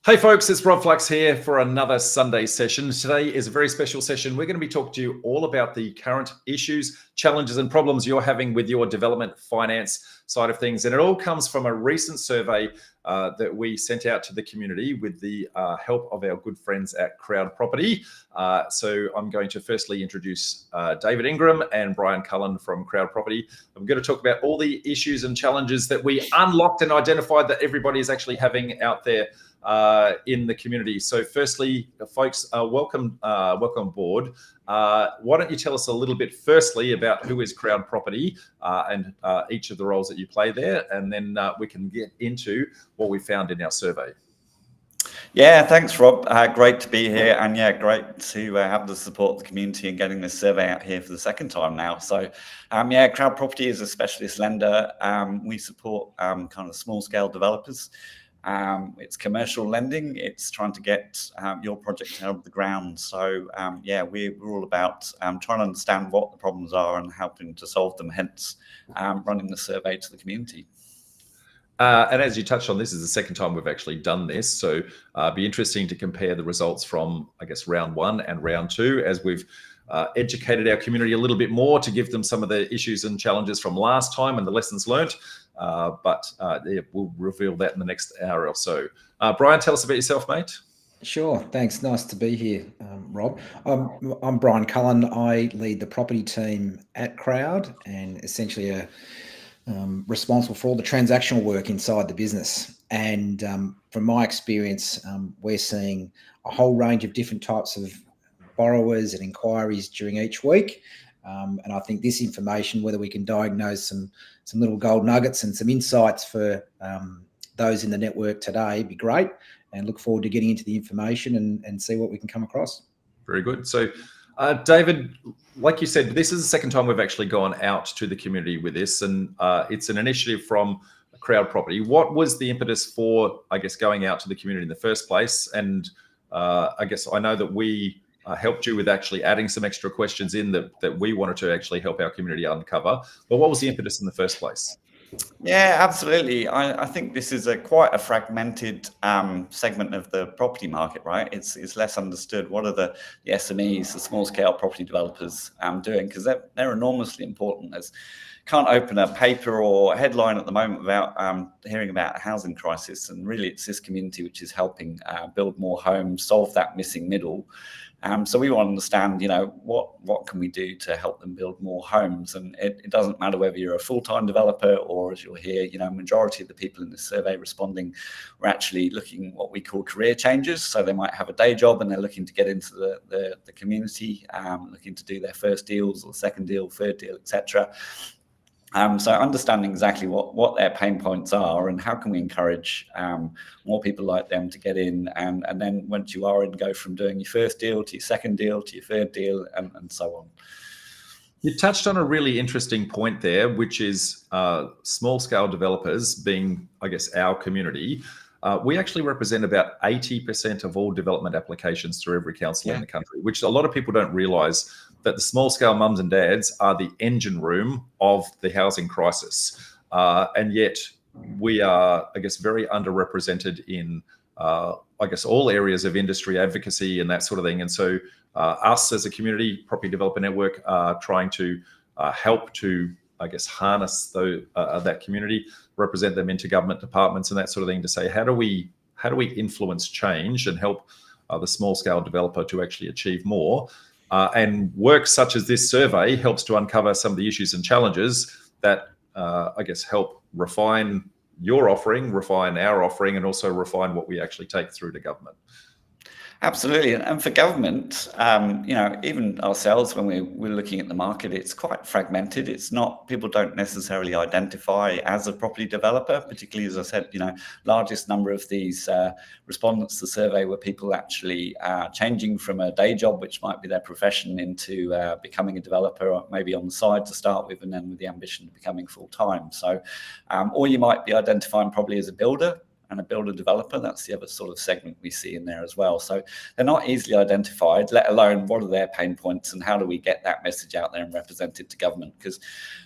Hey folks, it's Rob Flux here for another Sunday session. Today is a very special session. We're going to be talking to you all about the current issues, challenges and problems you're having with your development finance side of things. And it all comes from a recent survey that we sent out to the community with the help of our good friends at CrowdProperty. So I'm going to firstly introduce David Ingram and Brian Cullen from CrowdProperty. I'm going to talk about all the issues and challenges that we unlocked and identified that everybody is actually having out there in the community. So firstly, folks, welcome aboard. Why don't you tell us a little bit firstly about who is CrowdProperty and each of the roles that you play there, and then we can get into what we found in our survey. Yeah, thanks, Rob. Great to be here, and yeah, great to have the support of the community and getting this survey out here for the second time now. So, yeah, CrowdProperty is a specialist lender. We support kind of small-scale developers. It's commercial lending. It's trying to get your project out of the ground. So yeah, we're all about trying to understand what the problems are and helping to solve them, hence running the survey to the community. And as you touched on, this is the second time we've actually done this. So it'd be interesting to compare the results from, I guess, round one and round two, as we've educated our community a little bit more to give them some of the issues and challenges from last time and the lessons learnt. Yeah, we'll reveal that in the next hour or so. Brian, tell us about yourself, mate. Sure, thanks. Nice to be here, Rob. I'm Brian Cullen. I lead the property team at Crowd and essentially responsible for all the transactional work inside the business. And from my experience, we're seeing a whole range of different types of borrowers and inquiries during each week. And I think this information, whether we can diagnose some little gold nuggets and some insights for those in the network today, be great. And look forward to getting into the information and see what we can come across. Very good. So, David, like you said, this is the second time we've actually gone out to the community with this, and it's an initiative from CrowdProperty. What was the impetus for, I guess, going out to the community in the first place? And I guess I know that we helped you with actually adding some extra questions in that we wanted to actually help our community uncover. But what was the impetus in the first place? Yeah, absolutely. I think this is quite a fragmented segment of the property market, right? It's less understood. What are the SMEs, the small scale property developers doing? Because they're enormously important. There's can't open a paper or a headline at the moment without hearing about a housing crisis. And really, it's this community which is helping build more homes, solve that missing middle. So we want to understand, what can we do to help them build more homes? And it doesn't matter whether you're a full-time developer or, as you'll hear, majority of the people in this survey responding were actually looking at what we call career changes. So they might have a day job and they're looking to get into the community, looking to do their first deals or second deal, third deal, etc. So understanding exactly what their pain points are and how can we encourage more people like them to get in, and then once you are in, go from doing your first deal to your second deal to your third deal and so on. You touched on a really interesting point there, which is small scale developers being, I guess, our community. We actually represent about 80% of all development applications through every council in the country, which a lot of people don't realise, that the small scale mums and dads are the engine room of the housing crisis. And yet we are, I guess, very underrepresented in, I guess, all areas of industry advocacy and that sort of thing. And so us as a community, Property Developer Network, are trying to help to, I guess, harness that community, represent them into government departments and that sort of thing, to say, how do we influence change and help the small scale developer to actually achieve more? And work such as this survey helps to uncover some of the issues and challenges that, I guess, help refine your offering, refine our offering, and also refine what we actually take through to government. Absolutely. And for government, even ourselves, when we're looking at the market, it's quite fragmented. It's not, people don't necessarily identify as a property developer, particularly, as I said, largest number of these respondents to the survey were people actually changing from a day job, which might be their profession, into becoming a developer, or maybe on the side to start with, and then with the ambition of becoming full time. So, or you might be identifying probably as a builder and a builder developer. That's the other sort of segment we see in there as well. So they're not easily identified, let alone what are their pain points and how do we get that message out there and represent it to government? Because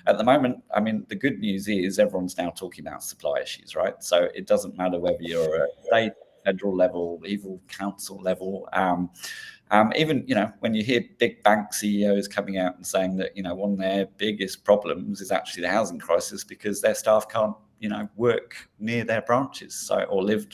at the moment, I mean, the good news is everyone's now talking about supply issues, right? So it doesn't matter whether you're a day federal level, even council level. Even, when you hear big bank CEOs coming out and saying that, one of their biggest problems is actually the housing crisis because their staff can't, work near their branches, or live,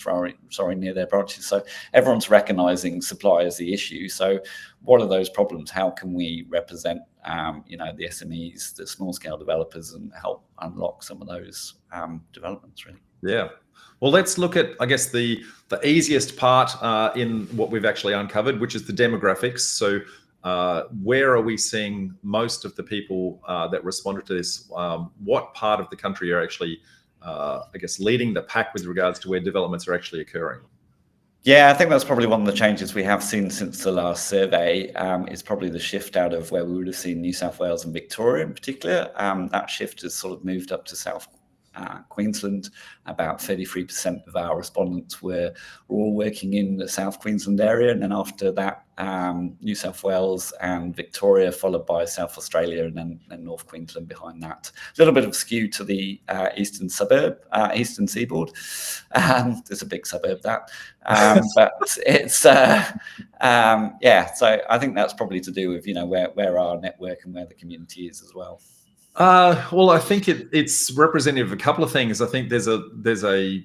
near their branches. So everyone's recognizing supply as the issue. So what are those problems? How can we represent, the SMEs, the small scale developers, and help unlock some of those developments, really? Yeah. Well, let's look at, I guess, the easiest part in what we've actually uncovered, which is the demographics. So where are we seeing most of the people that responded to this? What part of the country are actually, leading the pack with regards to where developments are actually occurring? Yeah, I think that's probably one of the changes we have seen since the last survey, is probably the shift out of where we would have seen New South Wales and Victoria in particular. That shift has sort of moved up to South Queensland. About 33% of our respondents were all working in the South Queensland area, and then after that, New South Wales and Victoria, followed by South Australia, and then North Queensland behind that. A little bit of skew to the eastern seaboard. There's a big suburb, that, but it's So I think that's probably to do with where our network and where the community is as well. Well, I think it's representative of a couple of things. I think there's a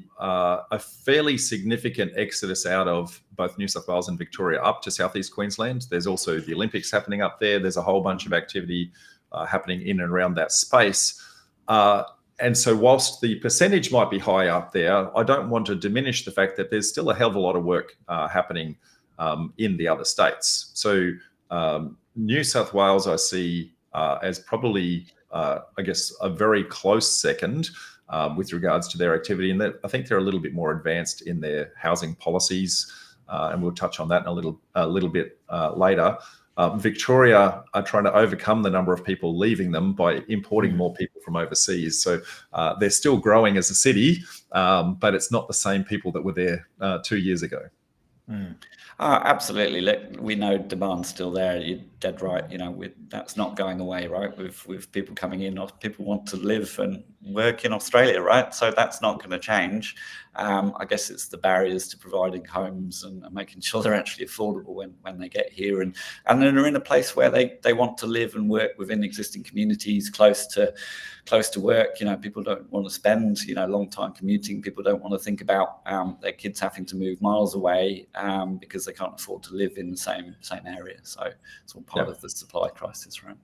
fairly significant exodus out of both New South Wales and Victoria up to southeast Queensland. There's also the Olympics happening up there. There's a whole bunch of activity happening in and around that space. And so whilst the percentage might be high up there, I don't want to diminish the fact that there's still a hell of a lot of work happening in the other states. So New South Wales I see as probably a very close second with regards to their activity. And I think they're a little bit more advanced in their housing policies. And we'll touch on that in a little bit later. Victoria are trying to overcome the number of people leaving them by importing more people from overseas. So they're still growing as a city, but it's not the same people that were there 2 years ago. Absolutely. Look, we know demand's still there. You're dead right. That's not going away, right? With people coming in, people want to live and work in Australia, right? So that's not going to change. I guess it's the barriers to providing homes and making sure they're actually affordable when they get here, and then they're in a place where they want to live and work within existing communities, close to work. People don't want to spend long time commuting. People don't want to think about their kids having to move miles away because they can't afford to live in the same area. So it's all part of the supply crisis, right?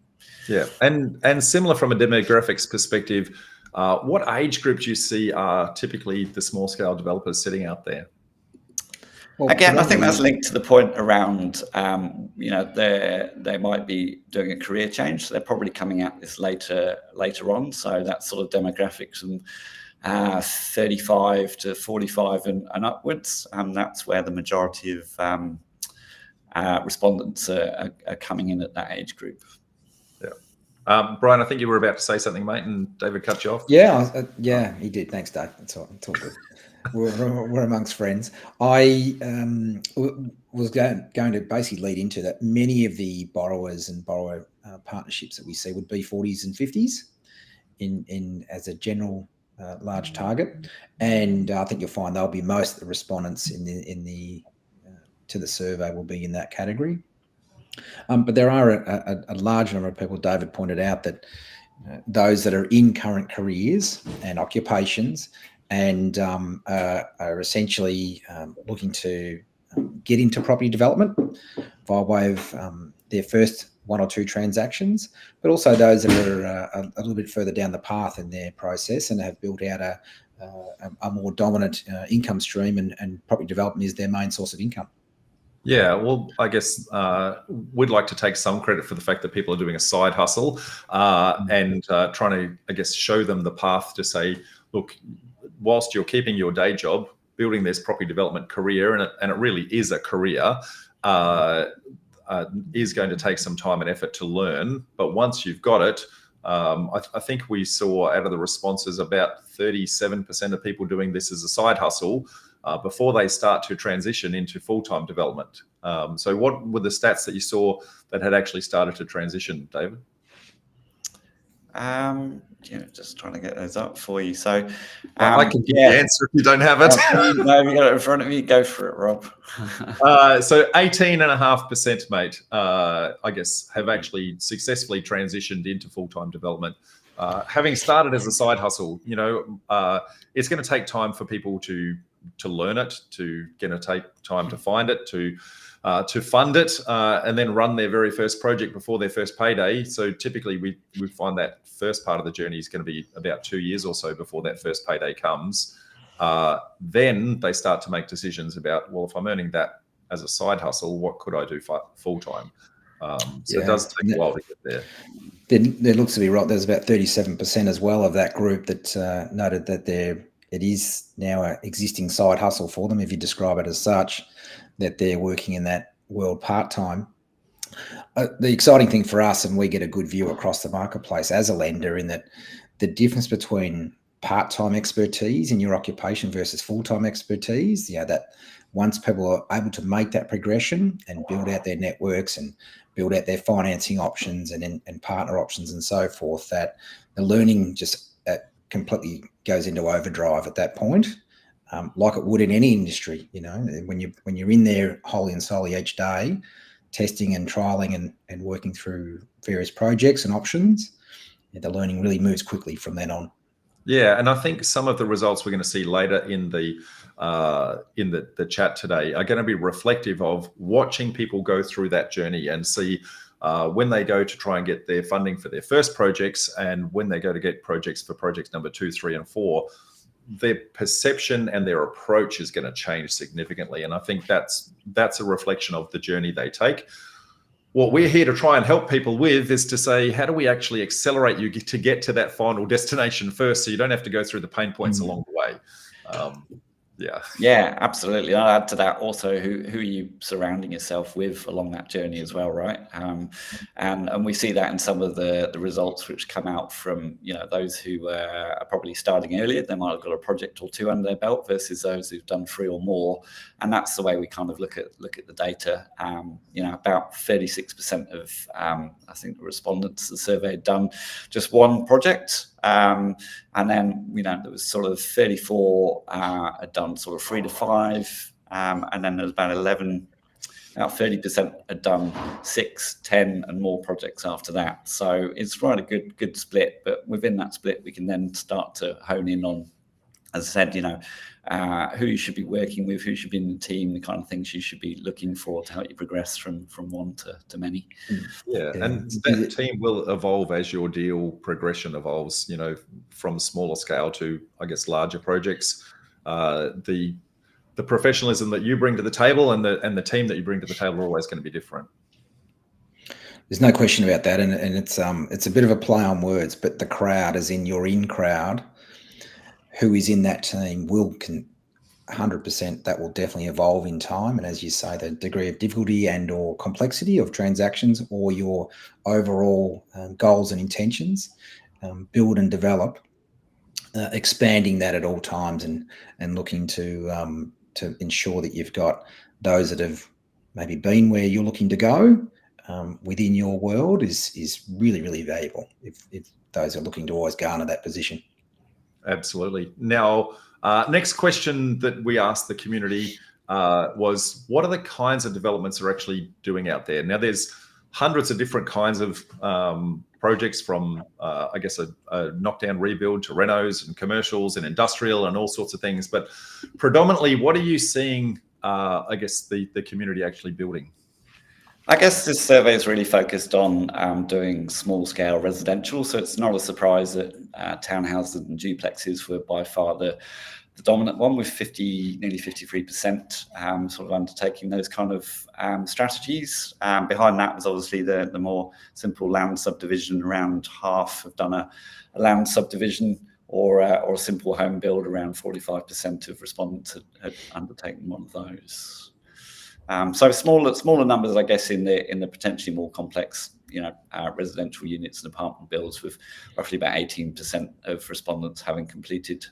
Yeah, and similar from a demographics perspective, what age group do you see are typically the small scale developers sitting out there? Well, again, I think that's linked to the point around, they might be doing a career change. So they're probably coming at this later on. So that sort of demographics from 35 to 45 and upwards. That's where the majority of respondents are coming in at that age group. Yeah. Brian, I think you were about to say something, mate, and David cut you off. Yeah, he did. Thanks, Dave. It's all good. We're amongst friends. I was going to basically lead into that. Many of the borrowers and borrower partnerships that we see would be 40s and 50s in as a general large target, and I think you'll find they'll be most of the respondents to the survey will be in that category. But there are a large number of people. David pointed out that those that are in current careers and occupations and are essentially looking to get into property development by way of their first one or two transactions, but also those that are a little bit further down the path in their process and have built out a more dominant income stream, and property development is their main source of income. Yeah, well, I guess we'd like to take some credit for the fact that people are doing a side hustle and trying to, I guess, show them the path to say, look, whilst you're keeping your day job, building this property development career, and it really is a career, is going to take some time and effort to learn. But once you've got it, I think we saw out of the responses about 37% of people doing this as a side hustle before they start to transition into full-time development. So what were the stats that you saw that had actually started to transition, David? Just trying to get those up for you. So I can give the answer if you don't have it. No, you got it in front of me. Go for it, Rob. So 18.5%, mate, I guess, have actually successfully transitioned into full-time development. Having started as a side hustle, it's going to take time for people to learn it, going to take time to find it, to fund it, and then run their very first project before their first payday. So typically we find that first part of the journey is going to be about 2 years or so before that first payday comes. Then they start to make decisions about, well, if I'm earning that as a side hustle, what could I do full-time? So it does take a while to get there. There looks to be, right, there's about 37% as well of that group that noted that it is now an existing side hustle for them, if you describe it as such, that they're working in that world part-time. The exciting thing for us, and we get a good view across the marketplace as a lender, in that the difference between part-time expertise in your occupation versus full-time expertise, that once people are able to make that progression and build out their networks and build out their financing options and partner options and so forth, that the learning just completely goes into overdrive at that point, like it would in any industry. When you're in there wholly and solely each day, testing and trialing and working through various projects and options, the learning really moves quickly from then on. Yeah, and I think some of the results we're going to see later in the chat today are going to be reflective of watching people go through that journey and see when they go to try and get their funding for their first projects, and when they go to get projects for projects number 2, 3, and 4, their perception and their approach is going to change significantly. And I think that's a reflection of the journey they take. What we're here to try and help people with is to say, how do we actually accelerate you to get to that final destination first, so you don't have to go through the pain points along the way? Yeah, absolutely. I'll add to that also, who are you surrounding yourself with along that journey as well, right? And we see that in some of the results which come out from those who are probably starting earlier. They might have got a project or 2 under their belt versus those who've done 3 or more. And that's the way we kind of look at the data. About 36% of I think the respondents to the survey had done just 1 project. And then there was sort of 34 had done sort of 3 to 5, and then there's about 30% had done 6, 10, and more projects after that. So it's quite a good split. But within that split, we can then start to hone in on, as I said, who you should be working with, who should be in the team, the kind of things you should be looking for to help you progress from one to many. Yeah, and that team will evolve as your deal progression evolves, from smaller scale to, I guess, larger projects. The professionalism that you bring to the table and the team that you bring to the table are always going to be different. There's no question about that, and it's a bit of a play on words, but the crowd, as in your in crowd, who is in that team, will 100%, that will definitely evolve in time. And as you say, the degree of difficulty and or complexity of transactions, or your overall goals and intentions, build and develop, expanding that at all times, and looking to ensure that you've got those that have maybe been where you're looking to go within your world is really, really valuable if those are looking to always garner that position. Absolutely. Now, next question that we asked the community was, what are the kinds of developments they're actually doing out there? Now, there's hundreds of different kinds of projects, from, I guess, a knockdown rebuild to renos and commercials and industrial and all sorts of things. But predominantly, what are you seeing, I guess, the community actually building? I guess this survey is really focused on doing small-scale residential, so it's not a surprise that townhouses and duplexes were by far the dominant one, with nearly 53% sort of undertaking those kind of strategies. Behind that was obviously the more simple land subdivision. Around half have done a land subdivision or a simple home build. Around 45% of respondents had undertaken one of those. So smaller numbers, I guess, in the potentially more complex, residential units and apartment builds, with roughly about 18% of respondents having completed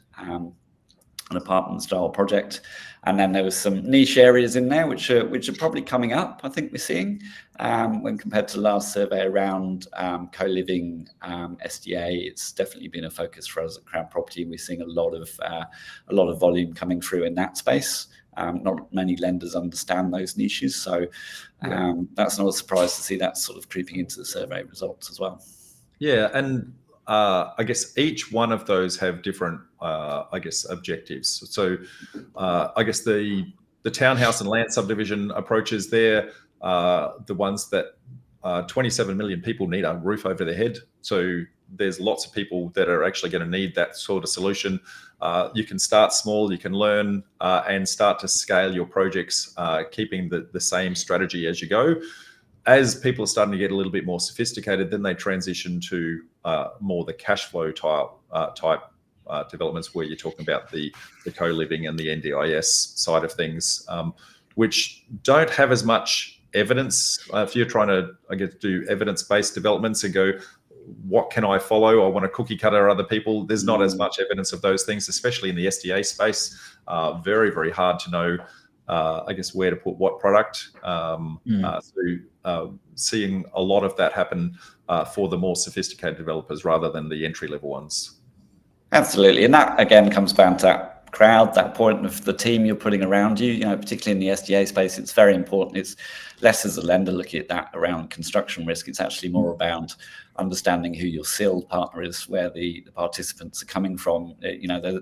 an apartment style project. And then there was some niche areas in there which are probably coming up. I think we're seeing when compared to the last survey around co-living, SDA. It's definitely been a focus for us at CrowdProperty, and we're seeing a lot of volume coming through in that space. Not many lenders understand those niches, so that's not a surprise to see that sort of creeping into the survey results as well. Yeah, and I guess each one of those have different, objectives. So I guess the townhouse and land subdivision approaches there, the ones that 27 million people need a roof over their head. So there's lots of people that are actually going to need that sort of solution. You can start small, you can learn and start to scale your projects, keeping the same strategy as you go. As people are starting to get a little bit more sophisticated, then they transition to more the cash flow type developments, where you're talking about the co-living and the NDIS side of things, which don't have as much evidence. If you're trying to, do evidence-based developments and go, what can I follow? I want to cookie cutter other people. There's not as much evidence of those things, especially in the SDA space. Very, very hard to know, where to put what product. Seeing a lot of that happen for the more sophisticated developers rather than the entry-level ones. Absolutely, and that again comes down to that crowd, that point of the team you're putting around you. Particularly in the SDA space, it's very important. It's less as a lender looking at that around construction risk. It's actually more about understanding who your SIL partner is, where the participants are coming from.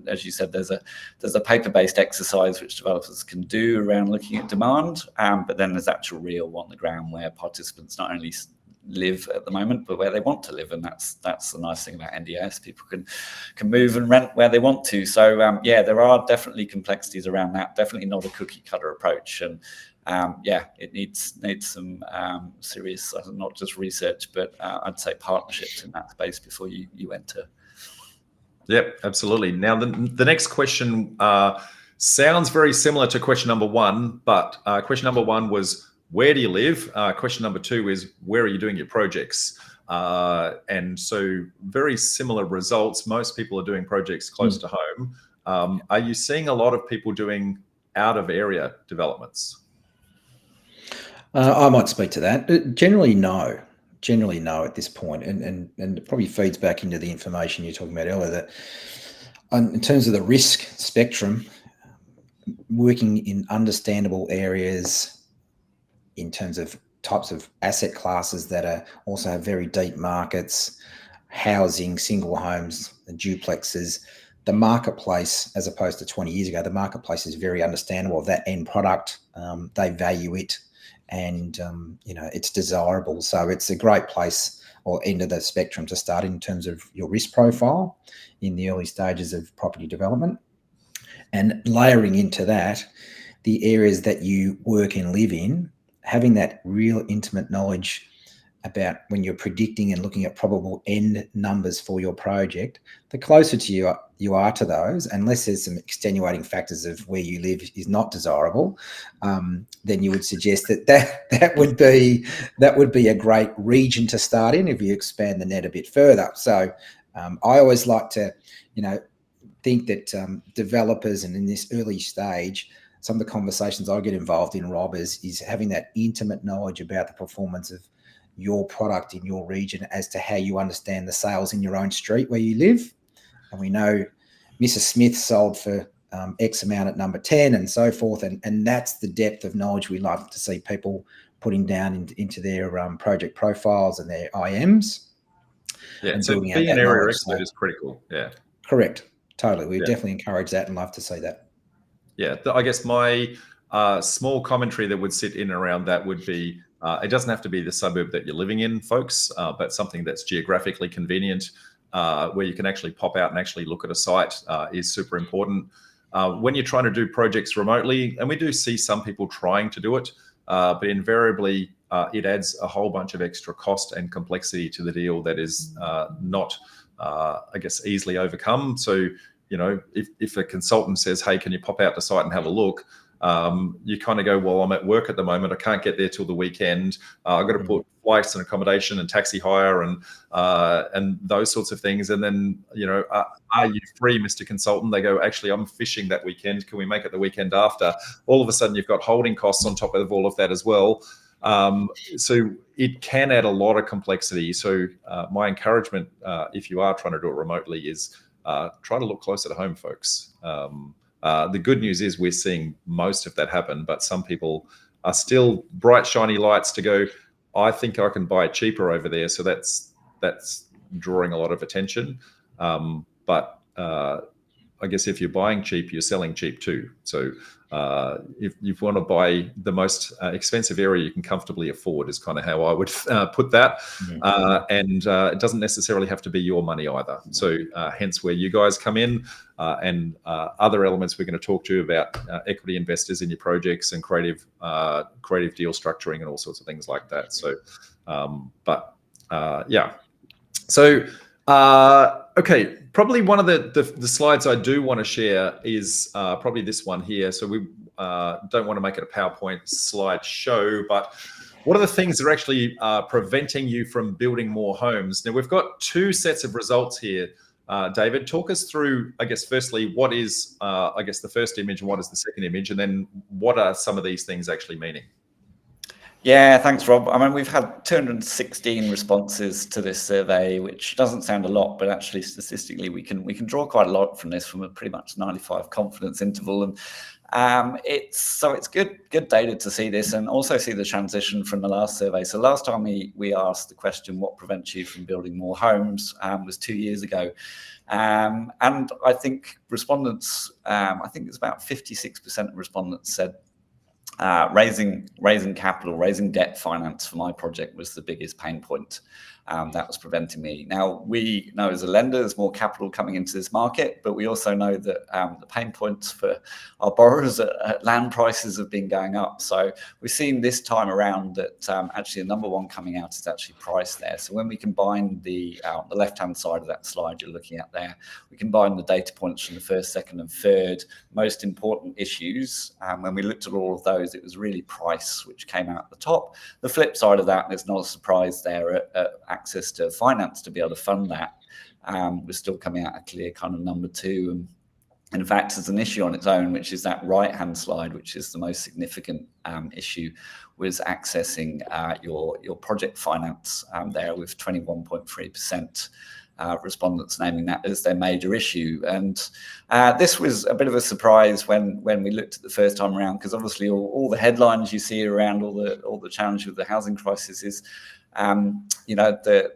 As you said, there's a paper-based exercise which developers can do around looking at demand, but then there's actual real on the ground where participants not only live at the moment, but where they want to live, and that's the nice thing about NDIS. People can move and rent where they want to. So there are definitely complexities around that. Definitely not a cookie cutter approach, and it needs some serious, not just research, but I'd say partnerships in that space before you enter. Yep, absolutely. Now the next question sounds very similar to question number one, but question number one was, where do you live? Question number two is, where are you doing your projects? And so very similar results. Most people are doing projects close to home. Are you seeing a lot of people doing out of area developments? I might speak to that. Generally no at this point, and it probably feeds back into the information you're talking about earlier, that in terms of the risk spectrum, working in understandable areas in terms of types of asset classes that also have very deep markets, housing, single homes, and duplexes. The marketplace, as opposed to 20 years ago, the marketplace is very understandable of that end product. They value it, and it's desirable. So it's a great place or end of the spectrum to start in terms of your risk profile in the early stages of property development. And layering into that, the areas that you work and live in, having that real intimate knowledge about when you're predicting and looking at probable end numbers for your project, the closer to you are to those, unless there's some extenuating factors of where you live is not desirable, then you would suggest that would be a great region to start in if you expand the net a bit further. So I always like to, think that developers, and in this early stage, some of the conversations I get involved in, Rob, is having that intimate knowledge about the performance of your product in your region as to how you understand the sales in your own street where you live. And we know Mrs. Smith sold for X amount at number 10 and so forth. And that's the depth of knowledge we love to see people putting down into their project profiles and their IMs. Yeah, and so being an area expert is critical. Yeah. Correct. Totally. We definitely encourage that and love to see that. Yeah, I guess my small commentary that would sit in around that would be, it doesn't have to be the suburb that you're living in, folks, but something that's geographically convenient, where you can actually pop out and actually look at a site is super important. When you're trying to do projects remotely, and we do see some people trying to do it, but invariably it adds a whole bunch of extra cost and complexity to the deal that is not, easily overcome. So, if a consultant says, hey, can you pop out to site and have a look? you kind of go, well, I'm at work at the moment, I can't get there till the weekend. I've got to put flights and accommodation and taxi hire and those sorts of things. And then, are you free, Mr. Consultant? They go, actually, I'm fishing that weekend. Can we make it the weekend after? All of a sudden, you've got holding costs on top of all of that as well. So it can add a lot of complexity. So my encouragement, if you are trying to do it remotely, is try to look closer to home, folks. The good news is we're seeing most of that happen, but some people are still bright, shiny lights to go, I think I can buy it cheaper over there. So that's drawing a lot of attention. But I guess if you're buying cheap, you're selling cheap too. So if you want to buy the most expensive area you can comfortably afford is kind of how I would put that. And it doesn't necessarily have to be your money either. So hence where you guys come in and other elements we're going to talk to you about equity investors in your projects and creative deal structuring and all sorts of things like that. So, yeah. So, okay, probably one of the slides I do want to share is probably this one here. So we don't want to make it a PowerPoint slide show, but what are the things that are actually preventing you from building more homes? Now, we've got two sets of results here. David, talk us through, I guess, firstly, what is, I guess, the first image and what is the second image? And then what are some of these things actually meaning? Yeah, thanks, Rob. I mean, we've had 216 responses to this survey, which doesn't sound a lot, but actually statistically we can draw quite a lot from this, from a pretty much 95 confidence interval. And it's good data to see this and also see the transition from the last survey. So last time we asked the question, what prevents you from building more homes, was 2 years ago. And I think respondents, I think it's about 56% of respondents said raising capital, raising debt finance for my project was the biggest pain point that was preventing me. Now, we know as a lender there's more capital coming into this market, but we also know that the pain points for our borrowers at land prices have been going up. So we've seen this time around that actually the number one coming out is actually price there. So when we combine the left-hand side of that slide you're looking at there, we combine the data points from the first, second and third most important issues. When we looked at all of those, it was really price which came out at the top. The flip side of that, there's not a surprise there, access to finance to be able to fund that was still coming out a clear kind of number two. And in fact, there's an issue on its own, which is that right-hand slide, which is the most significant issue, was accessing your project finance there, with 21.3% respondents naming that as their major issue. And this was a bit of a surprise when we looked at the first time around, because obviously all the headlines you see around all the challenge with the housing crisis is the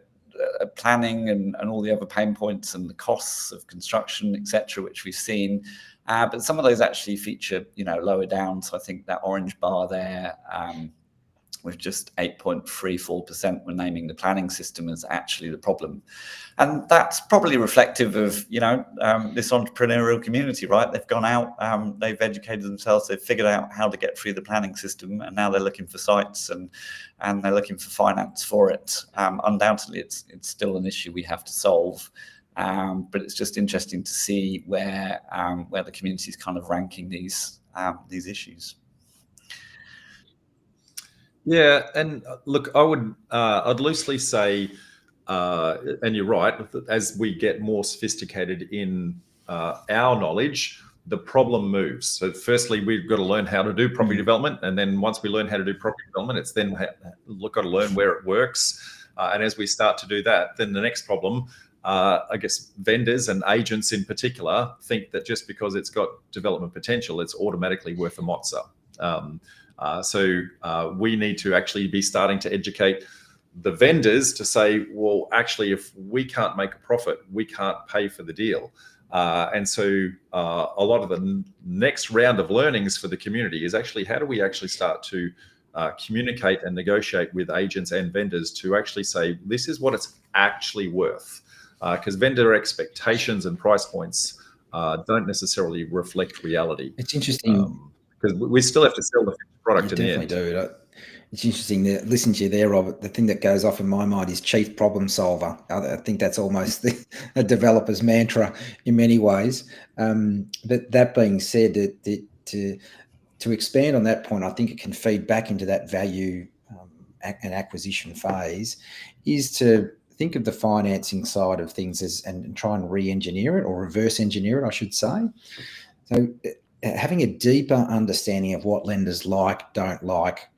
planning and all the other pain points and the costs of construction, etc., which we've seen. But some of those actually feature, lower down. So I think that orange bar there, with just 8.34% were naming the planning system as actually the problem. And that's probably reflective of, this entrepreneurial community, right? They've gone out, they've educated themselves, they've figured out how to get through the planning system, and now they're looking for sites and they're looking for finance for it. Undoubtedly, it's still an issue we have to solve. But it's just interesting to see where the community is kind of ranking these issues. Yeah, and look, I'd loosely say, and you're right, as we get more sophisticated in our knowledge, the problem moves. So firstly, we've got to learn how to do property development, and then once we learn how to do property development, it's then got to learn where it works. And as we start to do that, then the next problem, I guess vendors and agents in particular think that just because it's got development potential, it's automatically worth a mozza. So we need to actually be starting to educate the vendors to say, well, actually, if we can't make a profit, we can't pay for the deal. And so a lot of the next round of learnings for the community is actually, how do we actually start to communicate and negotiate with agents and vendors to actually say, this is what it's actually worth. Because vendor expectations and price points don't necessarily reflect reality. It's interesting. Because we still have to sell the product in the end. Definitely do. It's interesting to listen to you there, Robert. The thing that goes off in my mind is chief problem solver. I think that's almost a developer's mantra in many ways. But that being said, to expand on that point, I think it can feed back into that value and acquisition phase, is to think of the financing side of things as and try and re-engineer it, or reverse engineer it, I should say. So having a deeper understanding of what lenders like, don't like,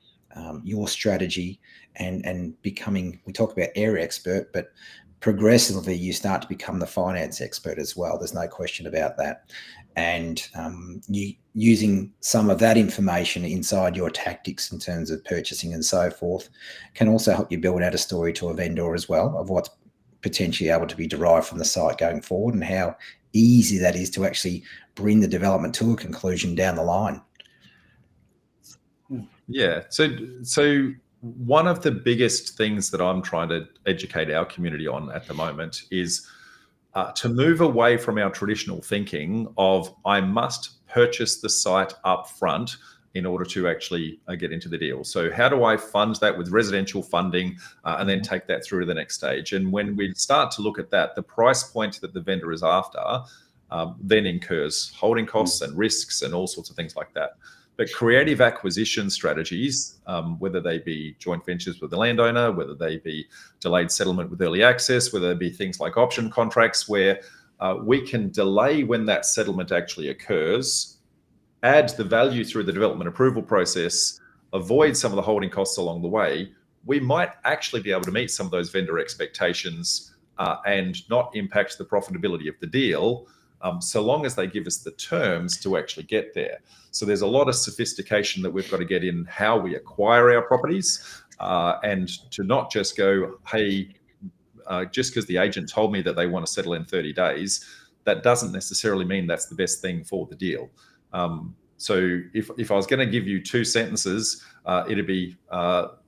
your strategy, and becoming, we talk about area expert, but progressively you start to become the finance expert as well. There's no question about that. And you using some of that information inside your tactics in terms of purchasing and so forth can also help you build out a story to a vendor as well of what's potentially able to be derived from the site going forward, and how easy that is to actually bring the development to a conclusion down the line. Yeah. So one of the biggest things that I'm trying to educate our community on at the moment is to move away from our traditional thinking of I must purchase the site up front in order to actually get into the deal. So how do I fund that with residential funding and then take that through to the next stage? And when we start to look at that, the price point that the vendor is after then incurs holding costs and risks and all sorts of things like that. But creative acquisition strategies, whether they be joint ventures with the landowner, whether they be delayed settlement with early access, whether they be things like option contracts where we can delay when that settlement actually occurs, add the value through the development approval process, avoid some of the holding costs along the way, we might actually be able to meet some of those vendor expectations and not impact the profitability of the deal, so long as they give us the terms to actually get there. So there's a lot of sophistication that we've got to get in how we acquire our properties, and to not just go, hey, just because the agent told me that they want to settle in 30 days, that doesn't necessarily mean that's the best thing for the deal. So if I was going to give you two sentences, it'd be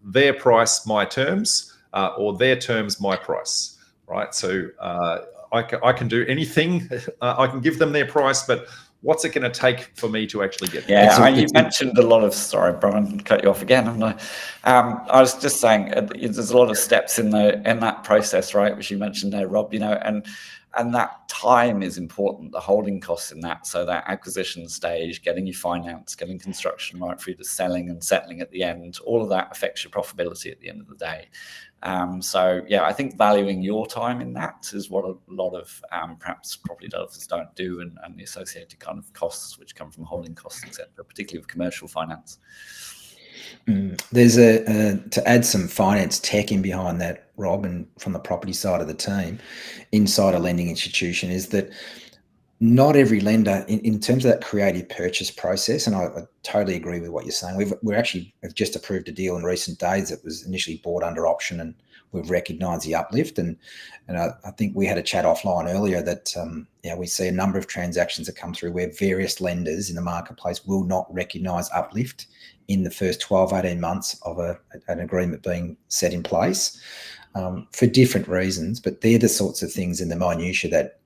their price, my terms, or their terms, my price, right? So I can do anything. I can give them their price, but what's it going to take for me to actually get there? Yeah, you mentioned a lot of, sorry, Brian, cut you off again. I was just saying there's a lot of steps in that process, right, which you mentioned there, Rob, and that time is important, the holding costs in that. So that acquisition stage, getting your finance, getting construction right through to selling and settling at the end, all of that affects your profitability at the end of the day. So yeah, I think valuing your time in that is what a lot of perhaps property developers don't do, and the associated kind of costs which come from holding costs, etc., particularly with commercial finance. There's to add some finance tech in behind that, Rob, and from the property side of the team, inside a lending institution, is that not every lender, in terms of that creative purchase process, and I totally agree with what you're saying. We've just approved a deal in recent days that was initially bought under option, and we've recognised the uplift. And I think we had a chat offline earlier that we see a number of transactions that come through where various lenders in the marketplace will not recognise uplift in the first 12, 18 months of an agreement being set in place for different reasons. But they're the sorts of things in the minutiae that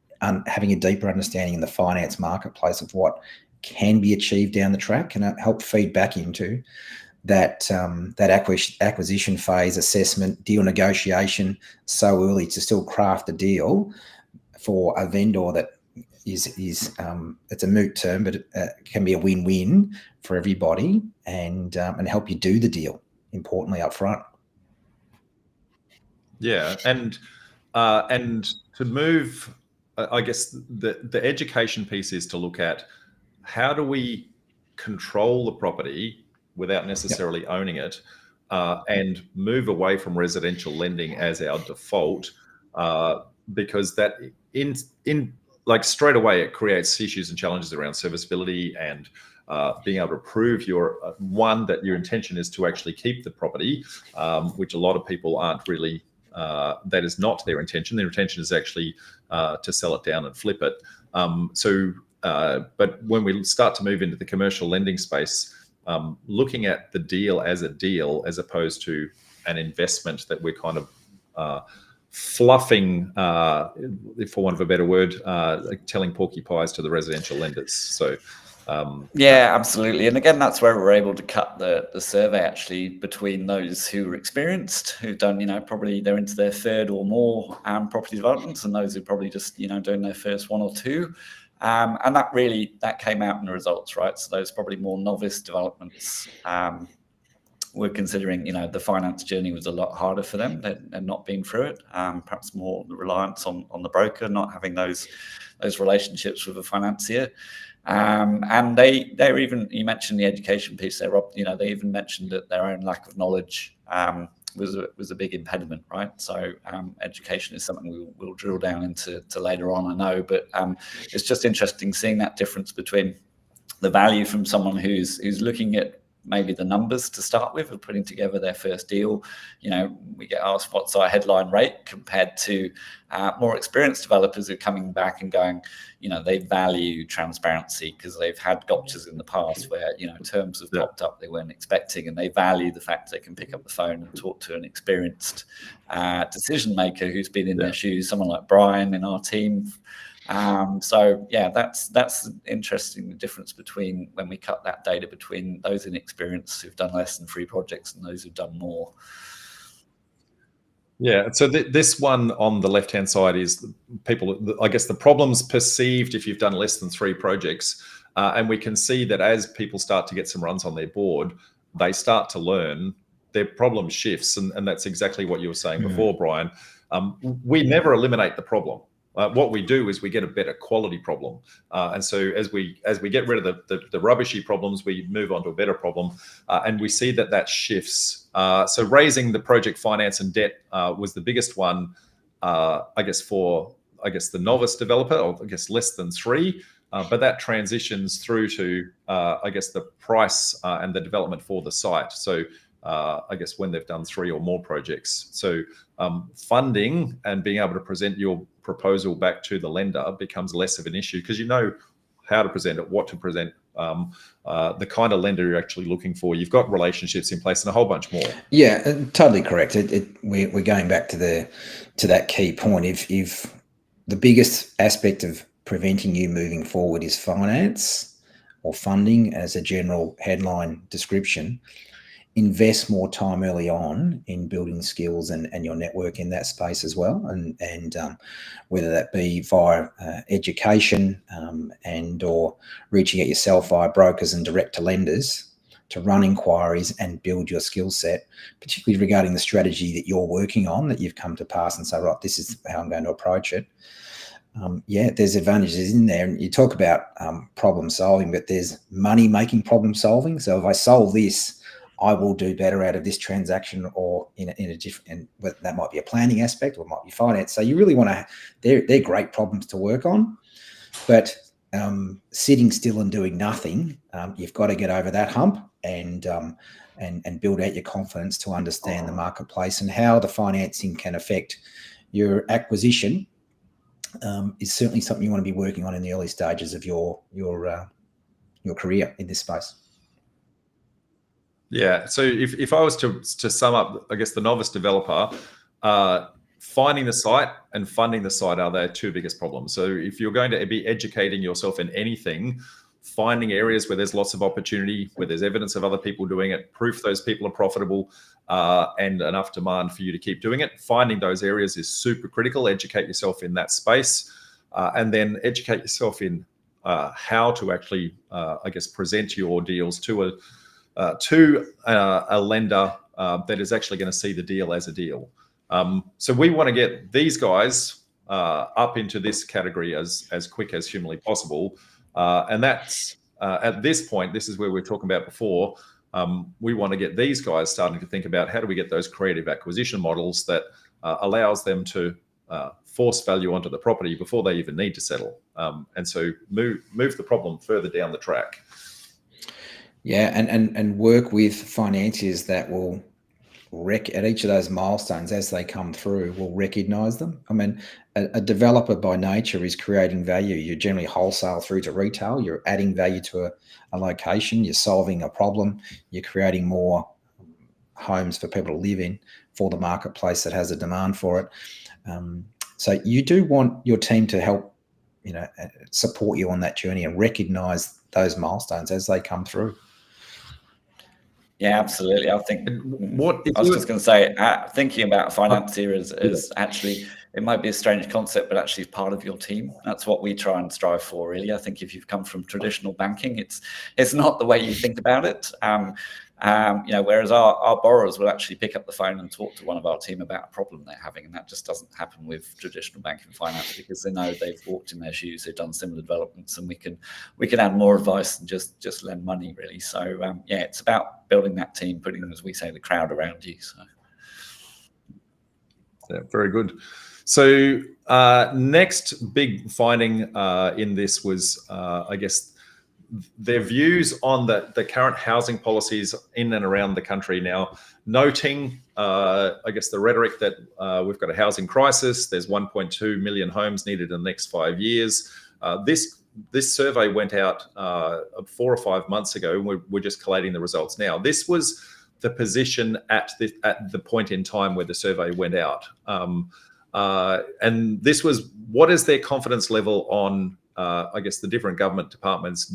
having a deeper understanding in the finance marketplace of what can be achieved down the track can help feed back into that acquisition phase, assessment, deal negotiation so early to still craft a deal for a vendor that is it's a moot term, but it can be a win-win for everybody, and help you do the deal, importantly, up front. Yeah, and to move, I guess the education piece is to look at how do we control the property without necessarily owning it, and move away from residential lending as our default, because that in like straight away it creates issues and challenges around serviceability and being able to prove that your intention is to actually keep the property, which a lot of people aren't really. That is not their intention. Their intention is actually to sell it down and flip it. But when we start to move into the commercial lending space, looking at the deal as a deal as opposed to an investment that we're kind of fluffing, for want of a better word, like telling porcupines to the residential lenders. So. Yeah, absolutely. And again, that's where we're able to cut the survey actually between those who are experienced, who've done, probably they're into their third or more property developments, and those who probably just, doing their first one or two. And that came out in the results, right? So those probably more novice developments we're considering, the finance journey was a lot harder for them and not being through it. Perhaps more the reliance on the broker, not having those relationships with a financier. And they were even, you mentioned the education piece there, Rob, they even mentioned that their own lack of knowledge was a big impediment, right? So education is something we'll drill down into later on, I know, but it's just interesting seeing that difference between the value from someone who's looking at maybe the numbers to start with of putting together their first deal. We get asked what's our headline rate compared to more experienced developers who are coming back and going, they value transparency because they've had gotchas in the past where, terms have popped up they weren't expecting, and they value the fact they can pick up the phone and talk to an experienced decision maker who's been in their shoes, someone like Brian in our team. So yeah, that's interesting, the difference between when we cut that data between those inexperienced who've done less than 3 projects and those who've done more. Yeah, so this one on the left-hand side is people, I guess, the problems perceived if you've done less than 3 projects. And we can see that as people start to get some runs on their board, they start to learn, their problem shifts. And that's exactly what you were saying before, Brian. We never eliminate the problem. What we do is we get a better quality problem. And so as we get rid of the rubbishy problems, we move on to a better problem. And we see that shifts. So raising the project finance and debt was the biggest one, I guess, for the novice developer, or I guess less than 3. But that transitions through to, I guess, the price and the development for the site. So I guess when they've done 3 or more projects. So funding and being able to present your proposal back to the lender becomes less of an issue because you know how to present it, what to present, the kind of lender you're actually looking for. You've got relationships in place and a whole bunch more. Yeah, totally correct. We're going back to that key point. If the biggest aspect of preventing you moving forward is finance or funding as a general headline description, invest more time early on in building skills and your network in that space as well, and whether that be via education and or reaching out yourself via brokers and direct to lenders to run inquiries and build your skill set, particularly regarding the strategy that you're working on that you've come to pass and say, right, this is how I'm going to approach it. Yeah, there's advantages in there. And you talk about problem solving, but there's money making problem solving. So if I solve this, I will do better out of this transaction, or in a different, and that might be a planning aspect or it might be finance. So you really want to, they're great problems to work on, but sitting still and doing nothing, you've got to get over that hump and build out your confidence to understand the marketplace and how the financing can affect your acquisition. Is certainly something you want to be working on in the early stages of your career in this space. Yeah. So if I was to sum up, I guess the novice developer, finding the site and funding the site are their 2 biggest problems. So if you're going to be educating yourself in anything, finding areas where there's lots of opportunity, where there's evidence of other people doing it, proof those people are profitable, and enough demand for you to keep doing it. Finding those areas is super critical. Educate yourself in that space, and then educate yourself in how to actually, I guess, present your deals to a lender that is actually going to see the deal as a deal. So we want to get these guys up into this category as quick as humanly possible. And that's at this point, this is where we're talking about before. We want to get these guys starting to think about how do we get those creative acquisition models that allows them to force value onto the property before they even need to settle. And so move the problem further down the track. Yeah, and work with financiers that will at each of those milestones as they come through, will recognise them. I mean, a developer by nature is creating value. You're generally wholesale through to retail. You're adding value to a location. You're solving a problem. You're creating more homes for people to live in for the marketplace that has a demand for it. So you do want your team to help, support you on that journey and recognise those milestones as they come through. Yeah, absolutely. I think I was just going to say, thinking about financier as actually, it might be a strange concept, but actually it's part of your team. That's what we try and strive for, really. I think if you've come from traditional banking, it's not the way you think about it. Whereas our borrowers will actually pick up the phone and talk to one of our team about a problem they're having, and that just doesn't happen with traditional banking finance, because they know they've walked in their shoes, they've done similar developments, and we can add more advice than just lend money, really. So it's about building that team, putting, as we say, the crowd around you. So yeah, very good. So next big finding in this was, I guess, their views on the current housing policies in and around the country now, noting, I guess, the rhetoric that we've got a housing crisis. There's 1.2 million homes needed in the next 5 years. This survey went out 4 or 5 months ago, and we're just collating the results now. This was the position at the point in time where the survey went out. And this was, what is their confidence level on, I guess, the different government departments,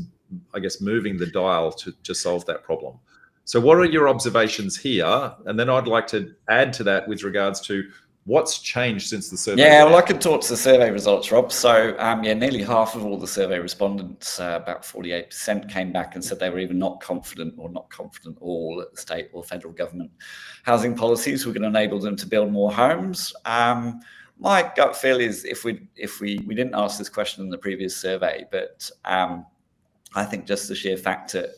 I guess, moving the dial to solve that problem. So what are your observations here? And then I'd like to add to that with regards to what's changed since the survey. Yeah, well, I could talk to the survey results, Rob. So nearly half of all the survey respondents, about 48%, came back and said they were either not confident or not confident at all that the state or federal government housing policies were going to enable them to build more homes. My gut feel is, if we didn't ask this question in the previous survey, but I think just the sheer fact that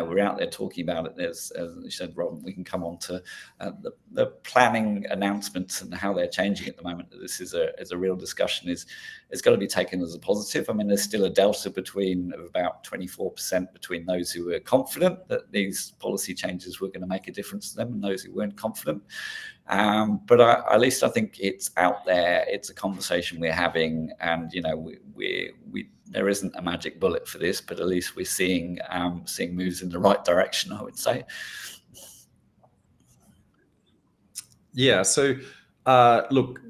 we're out there talking about it. There's, as you said, Rob, we can come on to the planning announcements and how they're changing at the moment. This is a real discussion. It's got to be taken as a positive. I mean, there's still a delta of about 24% between those who were confident that these policy changes were going to make a difference to them and those who weren't confident. But at least I think it's out there. It's a conversation we're having, and we there isn't a magic bullet for this, but at least we're seeing moves in the right direction, I would say. Yeah. So look,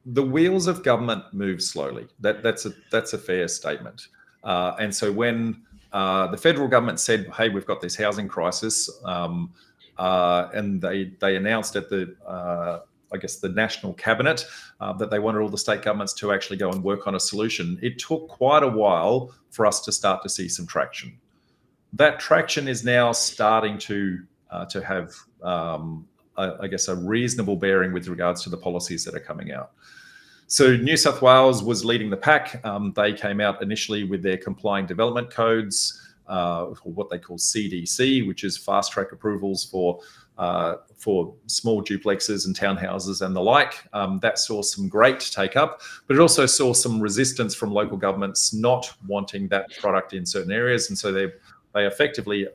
the wheels of government move slowly. That's a fair statement. And so when the federal government said, "Hey, we've got this housing crisis," and they announced at the I guess the national cabinet that they wanted all the state governments to actually go and work on a solution. It took quite a while for us to start to see some traction. That traction is now starting to have, I guess, a reasonable bearing with regards to the policies that are coming out. So New South Wales was leading the pack. They came out initially with their complying development codes, what they call CDC, which is fast track approvals for small duplexes and townhouses and the like. That saw some great take up, but it also saw some resistance from local governments not wanting that product in certain areas. And so they effectively,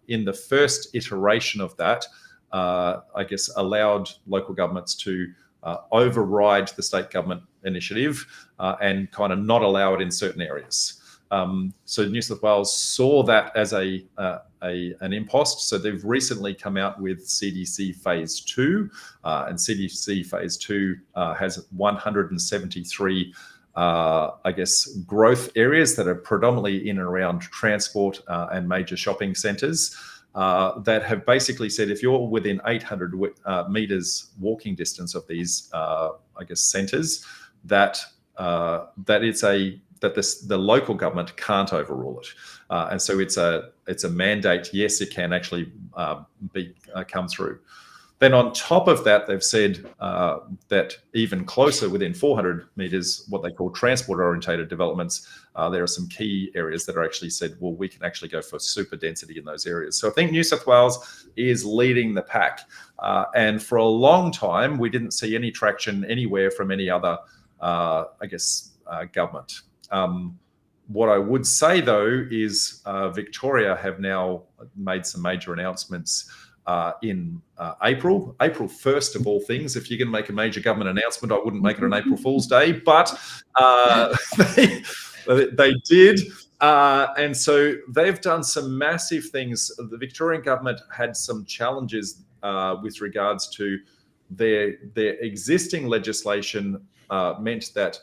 in the first iteration of that, I guess, allowed local governments to override the state government initiative and kind of not allow it in certain areas. So New South Wales saw that as an impost. So they've recently come out with CDC Phase 2, and CDC Phase 2 has 173, I guess, growth areas that are predominantly in and around transport and major shopping centres that have basically said, if you're within 800 metres walking distance of these, I guess, centres, that the local government can't overrule it, and so it's a mandate. Yes, it can actually come through. Then on top of that, they've said that even closer, within 400 metres, what they call transport-orientated developments, there are some key areas that are actually said, well, we can actually go for super density in those areas. So I think New South Wales is leading the pack, and for a long time we didn't see any traction anywhere from any other, I guess, government. What I would say, though, is Victoria have now made some major announcements in April 1st of all things. If you're going to make a major government announcement, I wouldn't make it on April Fool's Day, but they did. And so they've done some massive things. The Victorian government had some challenges with regards to their existing legislation meant that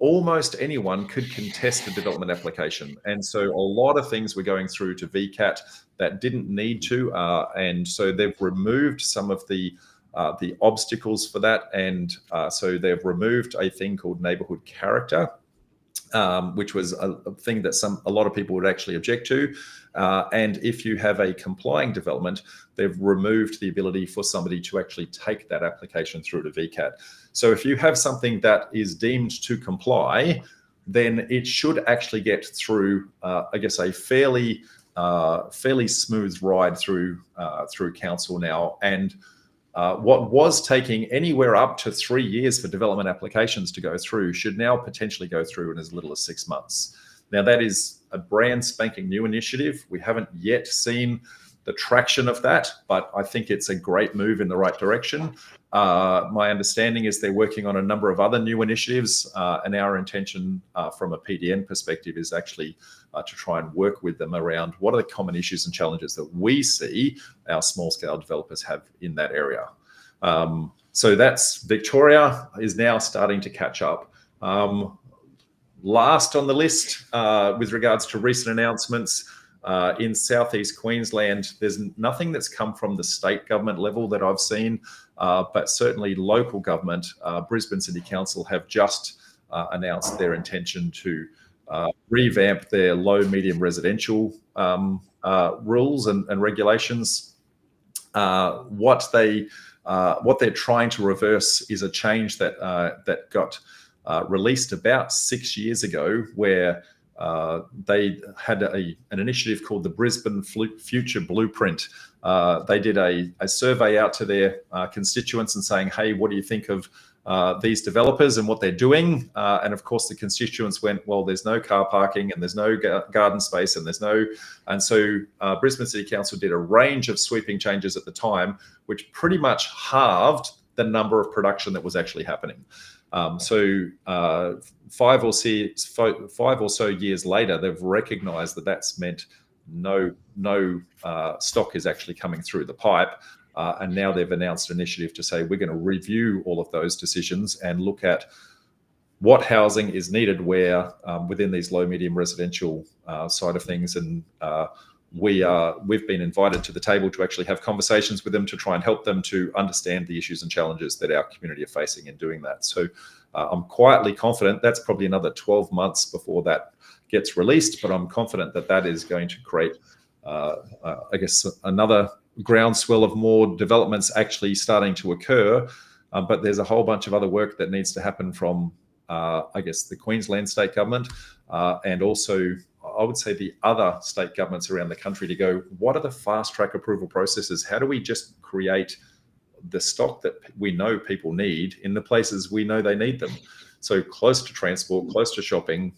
almost anyone could contest a development application. And so a lot of things were going through to VCAT that didn't need to. And so they've removed some of the the obstacles for that. And so they've removed a thing called neighborhood character, which was a thing that a lot of people would actually object to. And if you have a complying development, they've removed the ability for somebody to actually take that application through to VCAT. So if you have something that is deemed to comply, then it should actually get through, I guess, a fairly smooth ride through council now. And what was taking anywhere up to 3 years for development applications to go through should now potentially go through in as little as 6 months. Now, that is a brand spanking new initiative. We haven't yet seen the traction of that, but I think it's a great move in the right direction. My understanding is they're working on a number of other new initiatives, and our intention from a PDN perspective is actually to try and work with them around what are the common issues and challenges that we see our small scale developers have in that area. So that's Victoria is now starting to catch up. Last on the list with regards to recent announcements, in Southeast Queensland, there's nothing that's come from the state government level that I've seen, but certainly local government, Brisbane City Council have just announced their intention to revamp their low-medium residential rules and regulations. What they're trying to reverse is a change that got released about 6 years ago, where they had an initiative called the Brisbane Future Blueprint. They did a survey out to their constituents and saying, hey, what do you think of these developers and what they're doing? And of course, the constituents went, well, there's no car parking and there's no garden space and there's no... And so Brisbane City Council did a range of sweeping changes at the time, which pretty much halved the number of production that was actually happening. So 5 or so years later, they've recognised that that's meant no stock is actually coming through the pipe, and now they've announced an initiative to say we're going to review all of those decisions and look at what housing is needed where within these low medium residential side of things, and we've been invited to the table to actually have conversations with them to try and help them to understand the issues and challenges that our community are facing in doing that. So I'm quietly confident that's probably another 12 months before that gets released, but I'm confident that that is going to create, I guess, another groundswell of more developments actually starting to occur. But there's a whole bunch of other work that needs to happen from, I guess, the Queensland state government and also I would say the other state governments around the country to go, what are the fast track approval processes? How do we just create the stock that we know people need in the places we know they need them? So close to transport, close to shopping,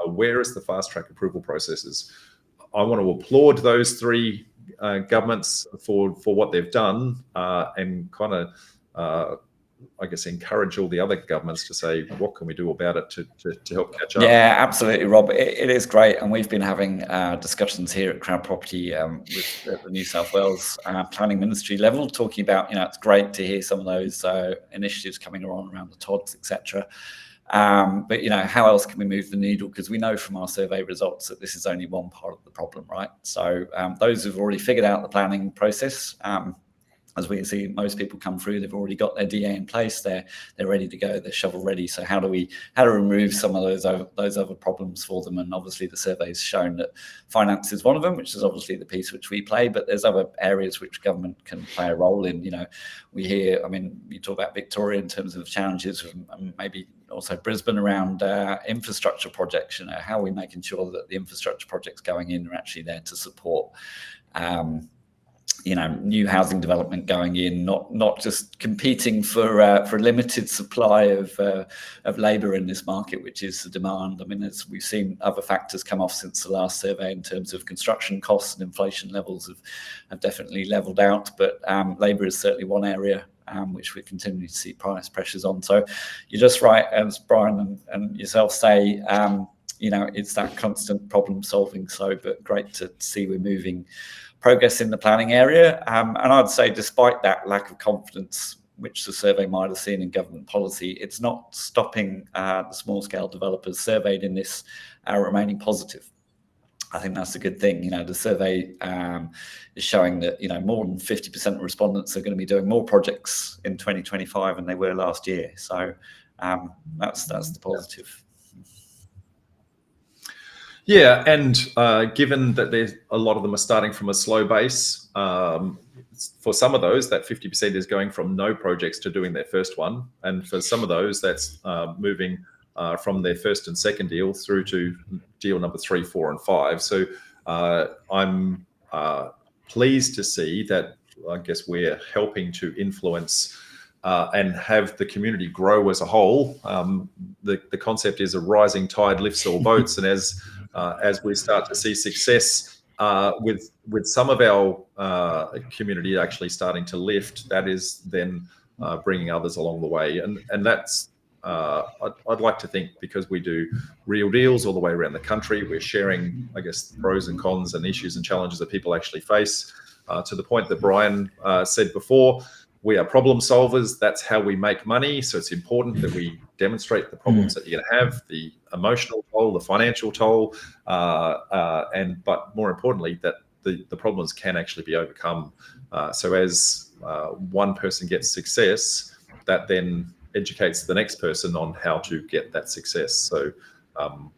where is the fast track approval processes? I want to applaud those three governments for what they've done and kind of I guess encourage all the other governments to say, what can we do about it to help catch up? Yeah, absolutely, Rob. It is great. And we've been having discussions here at CrowdProperty with the New South Wales planning ministry level, talking about, it's great to hear some of those initiatives coming around the TODs, etc. But, how else can we move the needle? Because we know from our survey results that this is only one part of the problem, right? So those who've already figured out the planning process, as we can see, most people come through, they've already got their DA in place, they're ready to go, they're shovel ready. So how to remove some of those other problems for them? And obviously the survey's shown that finance is one of them, which is obviously the piece which we play, but there's other areas which government can play a role in. We hear, you talk about Victoria in terms of challenges, maybe also Brisbane around infrastructure projects. How are we making sure that the infrastructure projects going in are actually there to support new housing development going in, not just competing for a limited supply of labour in this market, which is the demand. As we've seen other factors come off since the last survey in terms of construction costs and inflation levels have definitely levelled out, but labour is certainly one area which we continue to see price pressures on. So you're just right, as Brian and yourself say, it's that constant problem solving. But great to see we're moving progress in the planning area. And I'd say despite that lack of confidence, which the survey might have seen in government policy, it's not stopping the small scale developers surveyed in this remaining positive. I think that's a good thing. The survey is showing that more than 50% of respondents are going to be doing more projects in 2025 than they were last year. So that's the positive. Yeah, and given that there's a lot of them are starting from a slow base, for some of those, that 50% is going from no projects to doing their first one, and for some of those, that's moving from their first and second deal through to deal number 3, 4, and 5. So I'm pleased to see that. I guess we're helping to influence and have the community grow as a whole. The concept is a rising tide lifts all boats, and as we start to see success with some of our community actually starting to lift, that is then bringing others along the way, and that's I'd like to think, because we do real deals all the way around the country, we're sharing, I guess, pros and cons and issues and challenges that people actually face. To the point that Brian said before, we are problem solvers. That's how we make money. So it's important that we demonstrate the problems that you're going to have, the emotional toll, the financial toll, but more importantly, that the problems can actually be overcome. So as one person gets success, that then educates the next person on how to get that success. So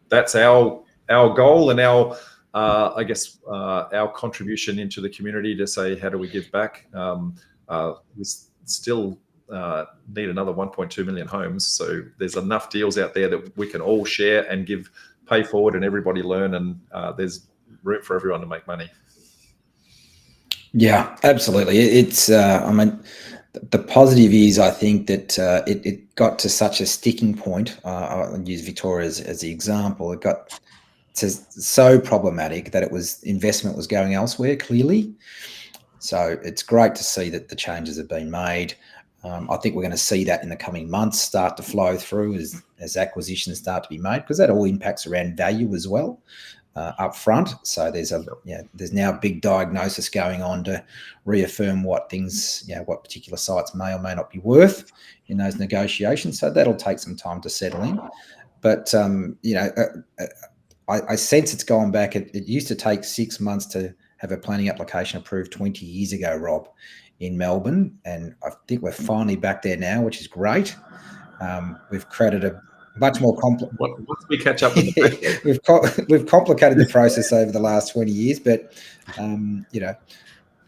that's our goal and our I guess our contribution into the community to say, how do we give back? We still need another 1.2 million homes. So there's enough deals out there that we can all share and pay forward, and everybody learn, and there's room for everyone to make money. Yeah, absolutely. It's, I mean, the positive is, I think that it got to such a sticking point. I'll use Victoria as the example. It got so problematic that investment was going elsewhere, clearly. So it's great to see that the changes have been made. I think we're going to see that in the coming months start to flow through as acquisitions start to be made, because that all impacts around value as well up front. So there's now a big diagnosis going on to reaffirm what things, what particular sites may or may not be worth in those negotiations. So that'll take some time to settle in. But I sense it's gone back. It used to take 6 months to have a planning application approved 20 years ago, Rob, in Melbourne. And I think we're finally back there now, which is great. We've created a much more complex. Once we catch up with the we've complicated the process over the last 20 years, but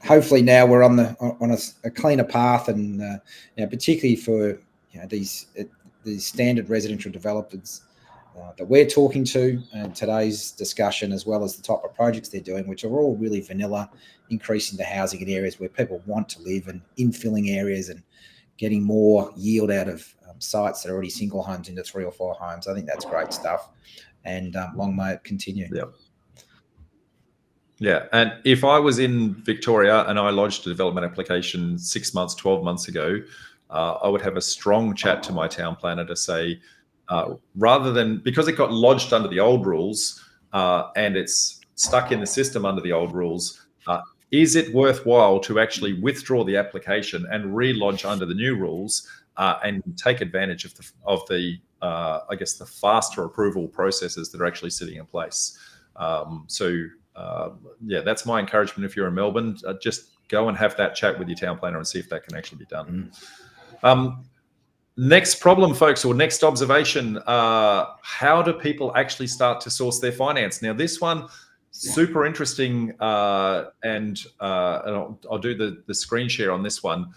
hopefully now we're on a cleaner path, and particularly for these standard residential developers that we're talking to in today's discussion, as well as the type of projects they're doing, which are all really vanilla, increasing the housing in areas where people want to live, and infilling areas and getting more yield out of sites that are already single homes into 3 or 4 homes. I think that's great stuff, and long may it continue. Yeah, and if I was in Victoria and I lodged a development application 6 months, 12 months ago, I would have a strong chat to my town planner to say, rather than, because it got lodged under the old rules and it's stuck in the system under the old rules, is it worthwhile to actually withdraw the application and re-lodge under the new rules and take advantage of the I guess the faster approval processes that are actually sitting in place? That's my encouragement. If you're in Melbourne, just go and have that chat with your town planner and see if that can actually be done. Next problem, folks, or next observation, how do people actually start to source their finance? Now, this one, super interesting, and I'll do the screen share on this one.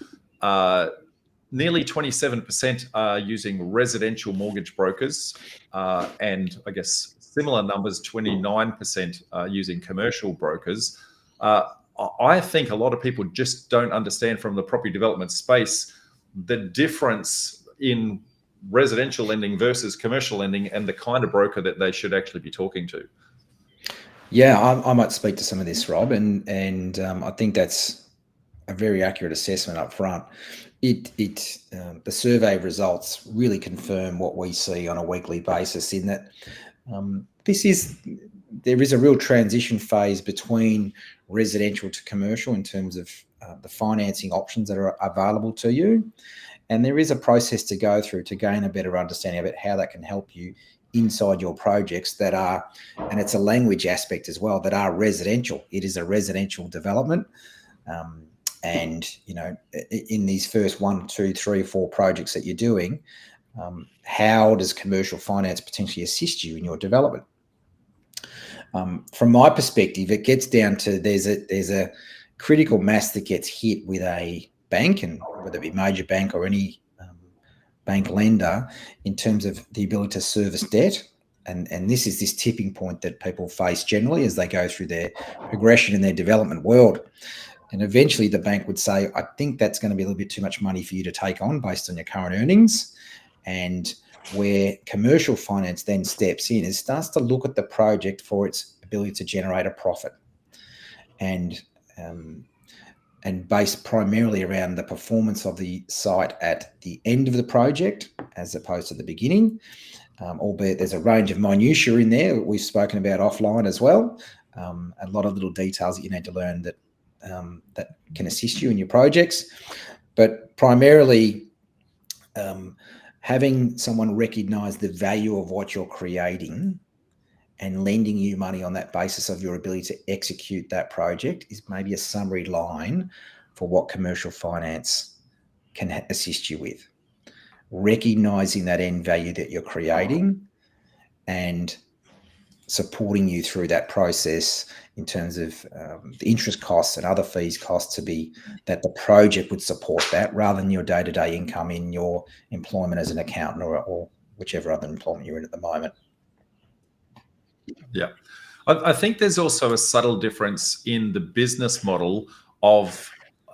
Nearly 27% are using residential mortgage brokers, and I guess similar numbers, 29% are using commercial brokers. I think a lot of people just don't understand from the property development space the difference in residential lending versus commercial lending and the kind of broker that they should actually be talking to. Yeah, I might speak to some of this, Rob, and I think that's a very accurate assessment up front. The survey results really confirm what we see on a weekly basis, in that there is a real transition phase between residential to commercial in terms of the financing options that are available to you. And there is a process to go through to gain a better understanding of it, how that can help you inside your projects that are, and it's a language aspect as well, that are residential. It is a residential development. And, you know, in these first 1, 2, 3, 4 projects that you're doing, how does commercial finance potentially assist you in your development? From my perspective, it gets down to there's a critical mass that gets hit with a bank, and whether it be major bank or any bank lender, in terms of the ability to service debt. And this is this tipping point that people face generally as they go through their progression in their development world. And eventually the bank would say, I think that's going to be a little bit too much money for you to take on based on your current earnings. And where commercial finance then steps in, it starts to look at the project for its ability to generate a profit. And based primarily around the performance of the site at the end of the project as opposed to the beginning, albeit there's a range of minutiae in there that we've spoken about offline as well. A lot of little details that you need to learn that can assist you in your projects. But primarily having someone recognise the value of what you're creating and lending you money on that basis of your ability to execute that project is maybe a summary line for what commercial finance can assist you with. Recognising that end value that you're creating and supporting you through that process in terms of the interest costs and other fees costs to be that the project would support that rather than your day-to-day income in your employment as an accountant or whichever other employment you're in at the moment. Yeah. I think there's also a subtle difference in the business model of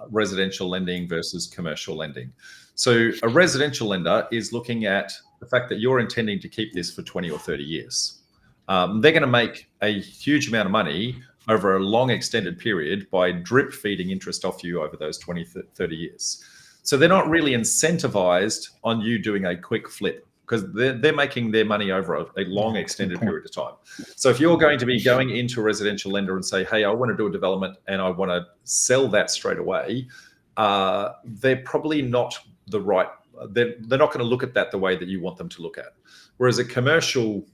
residential lending versus commercial lending. So a residential lender is looking at the fact that you're intending to keep this for 20 or 30 years. They're going to make a huge amount of money over a long extended period by drip feeding interest off you over those 20, 30 years. So they're not really incentivized on you doing a quick flip because they're making their money over a long extended period of time. So if you're going to be going into a residential lender and say, hey, I want to do a development and I want to sell that straight away, they're probably not the right, they're not going to look at that the way that you want them to look at. Whereas a commercial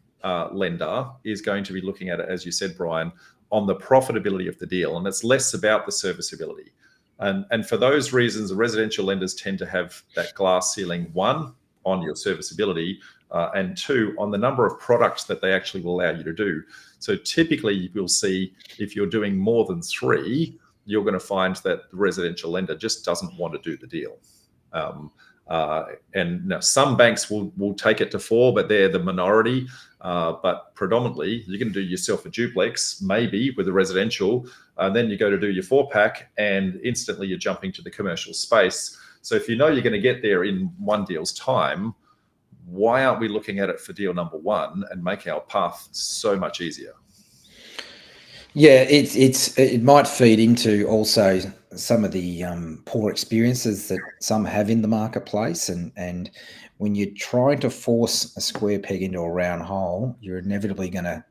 lender is going to be looking at it, as you said, Brian, on the profitability of the deal. And it's less about the serviceability. And for those reasons, the residential lenders tend to have that glass ceiling, 1, on your serviceability, and 2, on the number of products that they actually will allow you to do. So typically you'll see if you're doing more than 3, you're going to find that the residential lender just doesn't want to do the deal. And now some banks will take it to 4, but they're the minority. But predominantly, you can do yourself a duplex, maybe with a residential, and then you go to do your 4-pack, and instantly you're jumping to the commercial space. So if you know you're going to get there in one deal's time, why aren't we looking at it for deal number 1 and make our path so much easier? Yeah, it might feed into also some of the poor experiences that some have in the marketplace, and when you're trying to force a square peg into a round hole, you're inevitably going to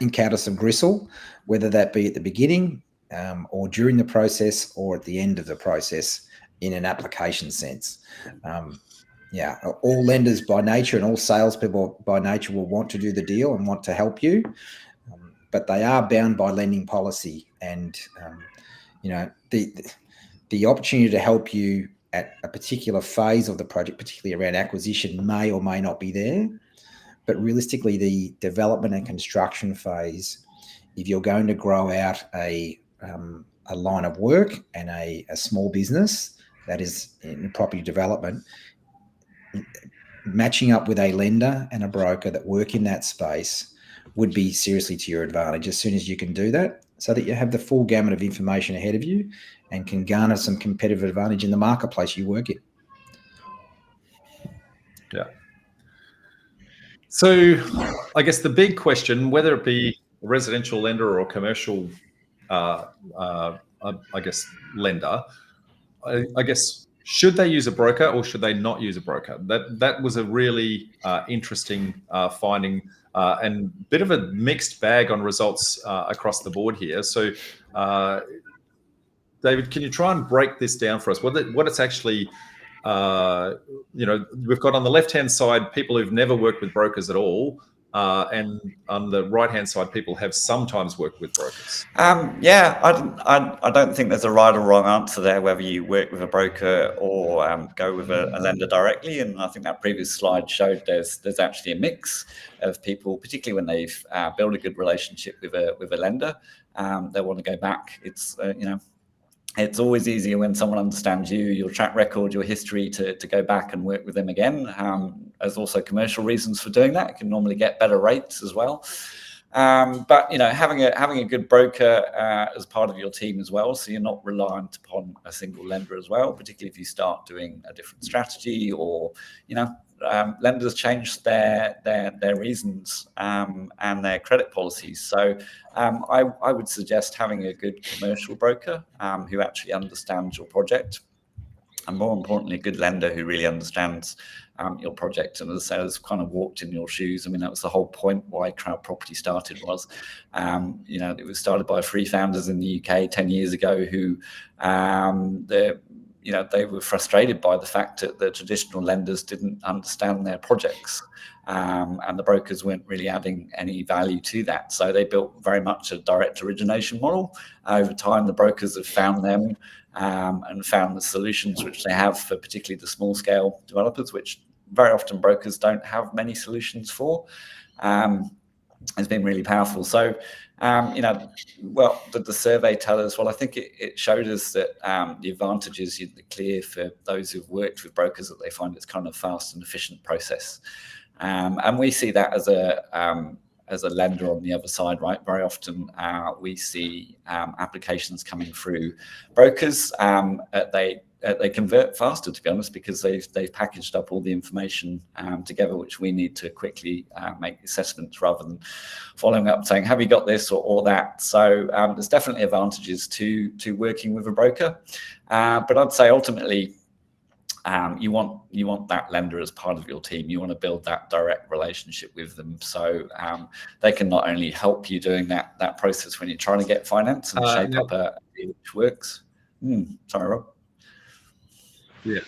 encounter some gristle, whether that be at the beginning or during the process or at the end of the process in an application sense. Yeah, all lenders by nature and all salespeople by nature will want to do the deal and want to help you. But they are bound by lending policy, and you know, the opportunity to help you at a particular phase of the project, particularly around acquisition, may or may not be there. But realistically, the development and construction phase, if you're going to grow out a line of work and a small business that is in property development, matching up with a lender and a broker that work in that space would be seriously to your advantage as soon as you can do that, so that you have the full gamut of information ahead of you and can garner some competitive advantage in the marketplace you work in. Yeah. So I guess the big question, whether it be a residential lender or a commercial, I guess, lender, I guess, should they use a broker or should they not use a broker? That was a really interesting finding and bit of a mixed bag on results across the board here. So, David, can you try and break this down for us? What it's actually we've got on the left-hand side people who've never worked with brokers at all, and on the right-hand side, people have sometimes worked with brokers. Yeah, I don't think there's a right or wrong answer there, whether you work with a broker or go with a lender directly. And I think that previous slide showed there's actually a mix of people, particularly when they've built a good relationship with a lender. They want to go back. It's always easier when someone understands you, your track record, your history, to go back and work with them again. There's also commercial reasons for doing that. You can normally get better rates as well. But having a good broker as part of your team as well, so you're not reliant upon a single lender as well, particularly if you start doing a different strategy, or lenders change their reasons and their credit policies. So I would suggest having a good commercial broker who actually understands your project, and more importantly, a good lender who really understands your project. And as I say, has kind of walked in your shoes. I mean, that was the whole point why CrowdProperty started, was, it was started by 3 founders in the UK 10 years ago who, they were frustrated by the fact that the traditional lenders didn't understand their projects, and the brokers weren't really adding any value to that. So they built very much a direct origination model. Over time, the brokers have found them and found the solutions which they have for particularly the small scale developers, which very often brokers don't have many solutions for. Has been really powerful. So, what did the survey tell us? Well, I think it showed us that the advantages are clear for those who've worked with brokers, that they find it's kind of fast and efficient process. And we see that as a lender on the other side, right? Very often we see applications coming through brokers. They convert faster, to be honest, because they've packaged up all the information together, which we need to quickly make assessments rather than following up saying, have you got this or that? So there's definitely advantages to working with a broker. But I'd say ultimately, you want that lender as part of your team. You want to build that direct relationship with them, so they can not only help you doing that process when you're trying to get finance and shape up a deal which works. Sorry, Rob. Yeah.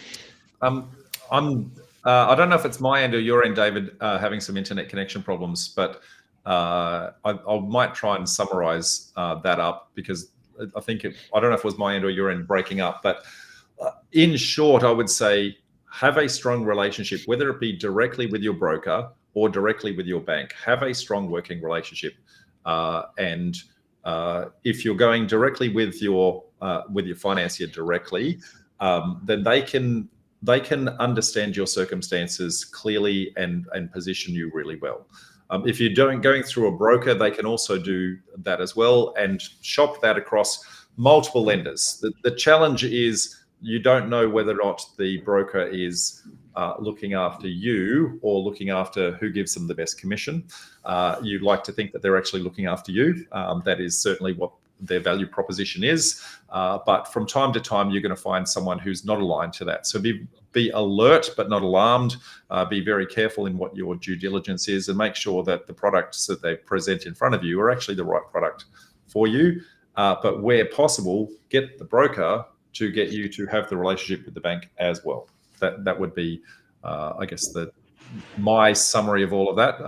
I don't know if it's my end or your end, David, having some internet connection problems, but I might try and summarize that up, because I think I don't know if it was my end or your end breaking up, but in short, I would say have a strong relationship, whether it be directly with your broker or directly with your bank. Have a strong working relationship, and if you're going directly with your financier directly, then they can understand your circumstances clearly and position you really well. If you're going through a broker, they can also do that as well and shop that across multiple lenders. The challenge is you don't know whether or not the broker is looking after you or looking after who gives them the best commission. You'd like to think that they're actually looking after you. That is certainly what their value proposition is. But from time to time, you're going to find someone who's not aligned to that. So be alert, but not alarmed. Be very careful in what your due diligence is, and make sure that the products that they present in front of you are actually the right product for you. But where possible, get the broker to get you to have the relationship with the bank as well. That would be, I guess, my summary of all of that.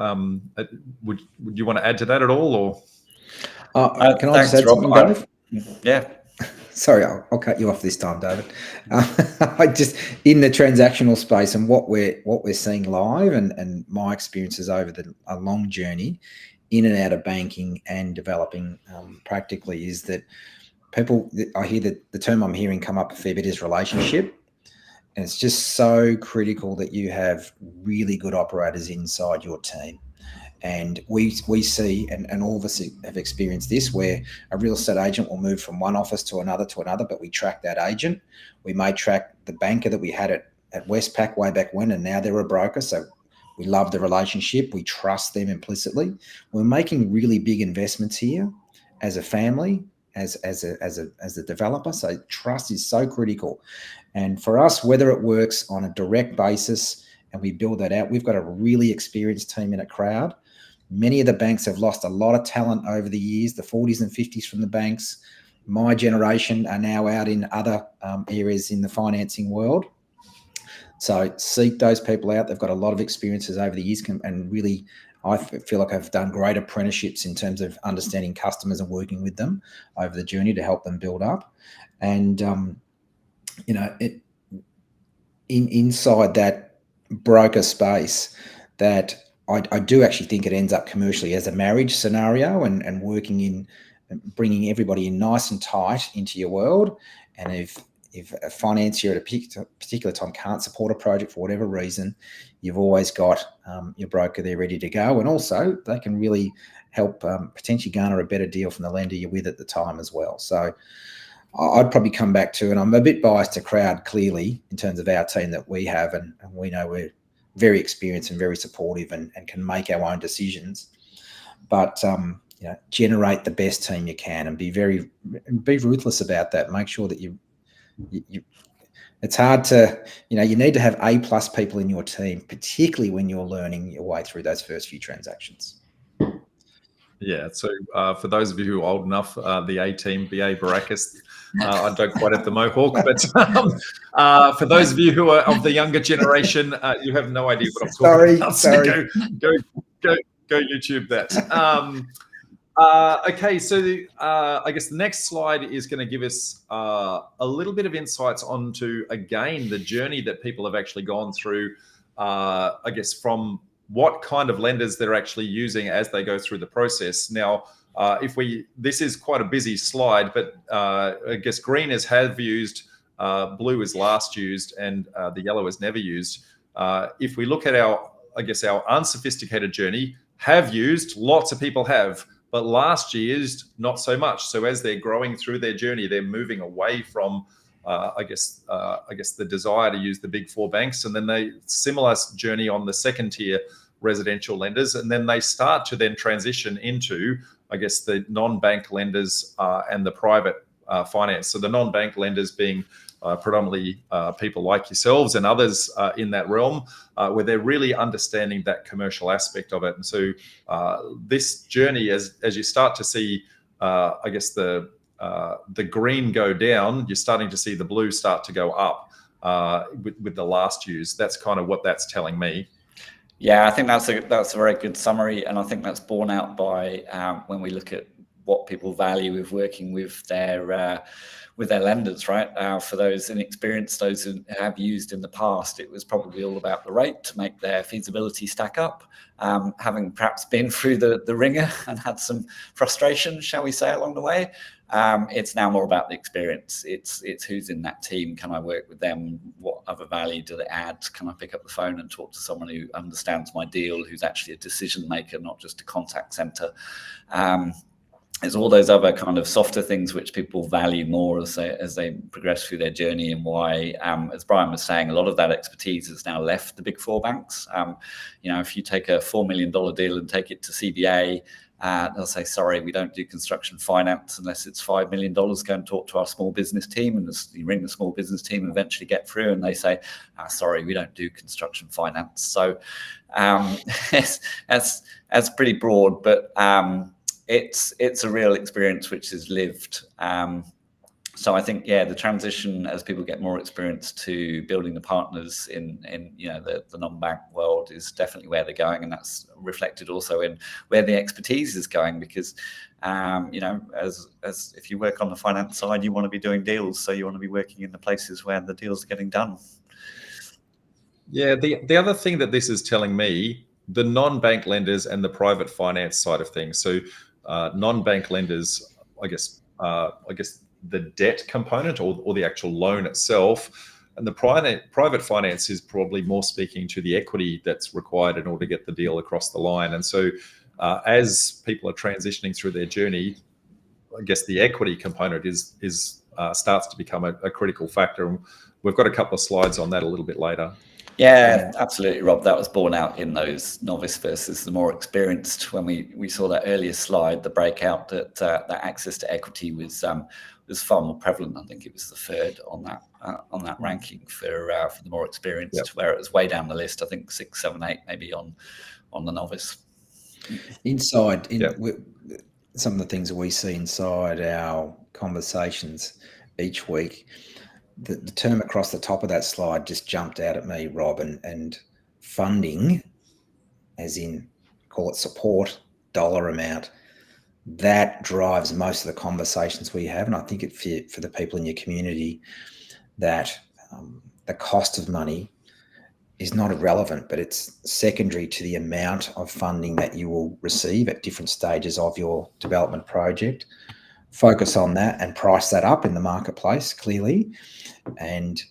Would you want to add to that at all, or? Can I just add something, Dave? Yeah. Sorry, I'll cut you off this time, David. I just, in the transactional space and what we're seeing live, and my experiences over a long journey in and out of banking and developing practically, is that people, I hear that the term I'm hearing come up a fair bit is relationship. And it's just so critical that you have really good operators inside your team. And we see, and all of us have experienced this, where a real estate agent will move from one office to another, but we track that agent. We may track the banker that we had at Westpac way back when, and now they're a broker. So we love the relationship. We trust them implicitly. We're making really big investments here as a family, as a developer. So trust is so critical. And for us, whether it works on a direct basis and we build that out, we've got a really experienced team in a Crowd. Many of the banks have lost a lot of talent over the years, the 40s and 50s from the banks. My generation are now out in other areas in the financing world. So seek those people out. They've got a lot of experiences over the years, and really, I feel like I've done great apprenticeships in terms of understanding customers and working with them over the journey to help them build up. And inside that broker space, that I do actually think it ends up commercially as a marriage scenario, and working in bringing everybody in nice and tight into your world. And if a financier at a particular time can't support a project for whatever reason, you've always got your broker there ready to go. And also they can really help potentially garner a better deal from the lender you're with at the time as well. So I'd probably come back to, and I'm a bit biased to Crowd clearly in terms of our team that we have, and we know we're very experienced and very supportive and can make our own decisions. But generate the best team you can, and be ruthless about that. Make sure that you it's hard to, you need to have A+ people in your team, particularly when you're learning your way through those first few transactions. Yeah. So for those of you who are old enough, the A team, BA Baracus, I don't quite have the mohawk, but for those of you who are of the younger generation, you have no idea what I'm talking about. Sorry. So go YouTube that. Okay, so I guess the next slide is going to give us a little bit of insights onto, again, the journey that people have actually gone through, I guess, from what kind of lenders they're actually using as they go through the process. Now, this is quite a busy slide, but I guess green is have used, blue is last used, and the yellow is never used. If we look at our unsophisticated journey, have used, lots of people have, but last used, not so much. So as they're growing through their journey, they're moving away from, the desire to use the big four banks, and then they similar journey on the second tier residential lenders, and then they start to then transition into, I guess, the non-bank lenders and the private finance. So the non-bank lenders being predominantly people like yourselves and others in that realm, where they're really understanding that commercial aspect of it. And so this journey, as you start to see, the green go down, you're starting to see the blue start to go up with the last use. That's kind of what that's telling me. Yeah, I think that's a very good summary, and I think that's borne out by when we look at what people value with working with their lenders, right? For those inexperienced, those who have used in the past, it was probably all about the rate to make their feasibility stack up. Having perhaps been through the ringer and had some frustration, shall we say, along the way, it's now more about the experience. It's who's in that team. Can I work with them? What other value do they add? Can I pick up the phone and talk to someone who understands my deal, who's actually a decision maker, not just a contact center? There's all those other kind of softer things which people value more as they progress through their journey, and why, as Brian was saying, a lot of that expertise has now left the big four banks. If you take a $4 million deal and take it to CBA, they'll say, sorry, we don't do construction finance unless it's $5 million. Go and talk to our small business team. And you ring the small business team and eventually get through, and they say, sorry, we don't do construction finance. So that's pretty broad, but it's a real experience which is lived. So I think, the transition as people get more experience to building the partners in the non-bank world is definitely where they're going, and that's reflected also in where the expertise is going. Because as if you work on the finance side, you want to be doing deals, so you want to be working in the places where the deals are getting done. Yeah, the other thing that this is telling me, the non-bank lenders and the private finance side of things. So non-bank lenders, I guess the debt component or the actual loan itself, and the private finance is probably more speaking to the equity that's required in order to get the deal across the line. And so as people are transitioning through their journey, I guess the equity component is starts to become a critical factor. And we've got a couple of slides on that a little bit later. Yeah, absolutely, Rob. That was borne out in those novice versus the more experienced. When we saw that earlier slide, the breakout that access to equity was far more prevalent. I think it was the third on that ranking for the more experienced, yep. Where it was way down the list. I think 6, 7, 8 maybe on the novice. Some of the things that we see inside our conversations each week, the term across the top of that slide just jumped out at me, Rob, and funding, as in call it support, dollar amount, that drives most of the conversations we have. And I think for the people in your community that the cost of money is not irrelevant, but it's secondary to the amount of funding that you will receive at different stages of your development project. Focus on that and price that up in the marketplace clearly. And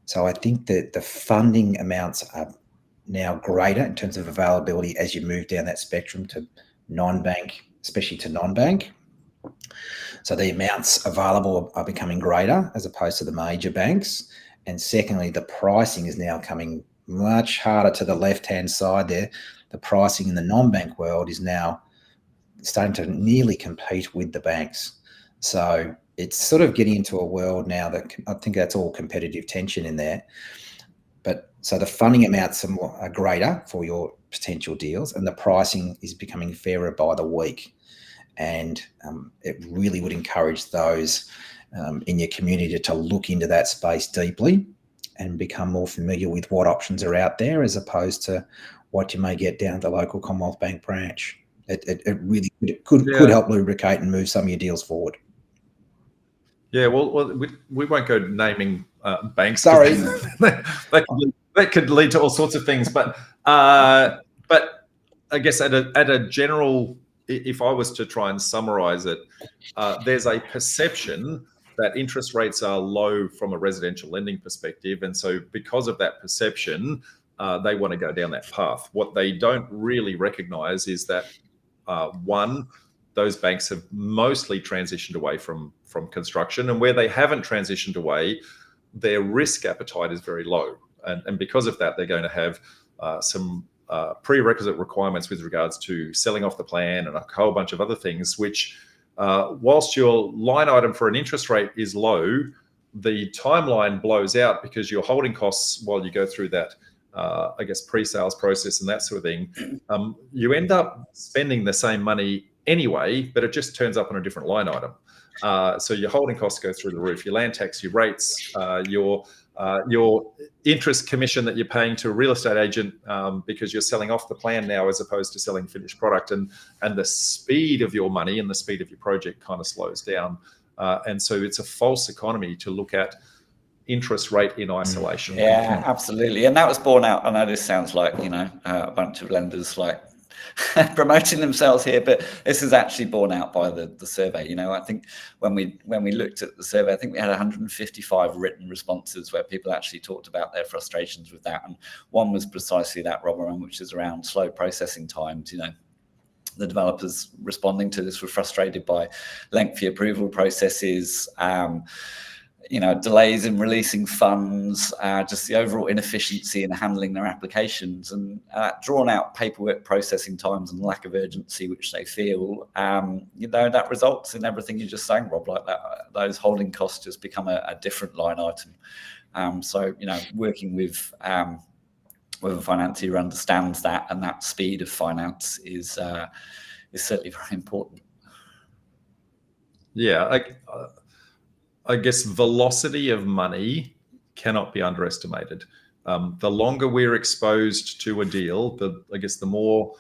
so I think that the funding amounts are now greater in terms of availability as you move down that spectrum to non-bank, especially to non-bank. So the amounts available are becoming greater as opposed to the major banks. And secondly, the pricing is now coming much harder to the left-hand side there. The pricing in the non-bank world is now starting to nearly compete with the banks. So it's sort of getting into a world now that I think that's all competitive tension in there. But so the funding amounts are greater for your potential deals, and the pricing is becoming fairer by the week. And it really would encourage those in your community to look into that space deeply and become more familiar with what options are out there as opposed to what you may get down at the local Commonwealth Bank branch. It really could help lubricate and move some of your deals forward. Yeah, well, we won't go naming banks. Sorry, that could lead to all sorts of things. But I guess at a general, if I was to try and summarize it, there's a perception that interest rates are low from a residential lending perspective, and so because of that perception, they want to go down that path. What they don't really recognise is that one, those banks have mostly transitioned away from construction, and where they haven't transitioned away, their risk appetite is very low, and because of that, they're going to have some prerequisite requirements with regards to selling off the plan and a whole bunch of other things, which whilst your line item for an interest rate is low, the timeline blows out because your holding costs while you go through that I guess pre-sales process and that sort of thing, you end up spending the same money anyway, but it just turns up on a different line item. So your holding costs go through the roof, your land tax, your rates, your interest commission that you're paying to a real estate agent because you're selling off the plan now as opposed to selling finished product, and the speed of your money and the speed of your project kind of slows down. And so it's a false economy to look at interest rate in isolation. Yeah, absolutely. And that was borne out. I know this sounds like, a bunch of lenders like promoting themselves here, but this is actually borne out by the survey. I think when we looked at the survey, I think we had 155 written responses where people actually talked about their frustrations with that. And one was precisely that, Robert, which is around slow processing times. The developers responding to this were frustrated by lengthy approval processes, delays in releasing funds, just the overall inefficiency in handling their applications, and drawn out paperwork processing times and lack of urgency, which they feel, that results in everything you're just saying, Rob, like that. Those holding costs just become a different line item. So, working with a financier who understands that, and that speed of finance is certainly very important. Yeah, I guess velocity of money cannot be underestimated. The longer we're exposed to a deal, the more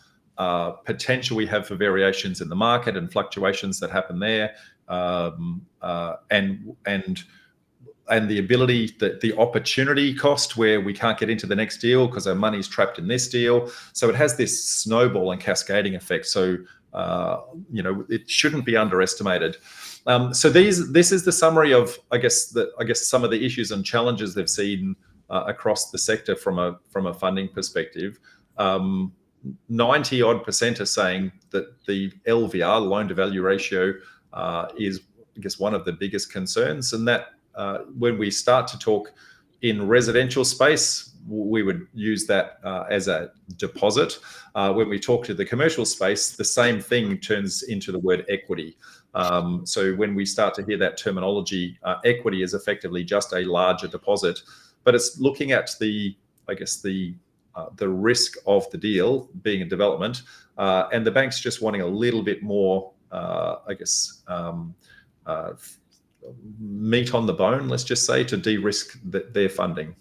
potential we have for variations in the market and fluctuations that happen there, and the ability, the opportunity cost where we can't get into the next deal because our money's trapped in this deal. So it has this snowball and cascading effect. So it shouldn't be underestimated. So this is the summary of I guess some of the issues and challenges they've seen across the sector from a funding perspective. 90% are saying that the LVR, loan to value ratio, is I guess one of the biggest concerns, and that when we start to talk in residential space, we would use that as a deposit. When we talk to the commercial space, the same thing turns into the word equity. So when we start to hear that terminology, equity is effectively just a larger deposit, but it's looking at the risk of the deal being a development, and the bank's just wanting a little bit more, meat on the bone, let's just say, to de-risk their funding?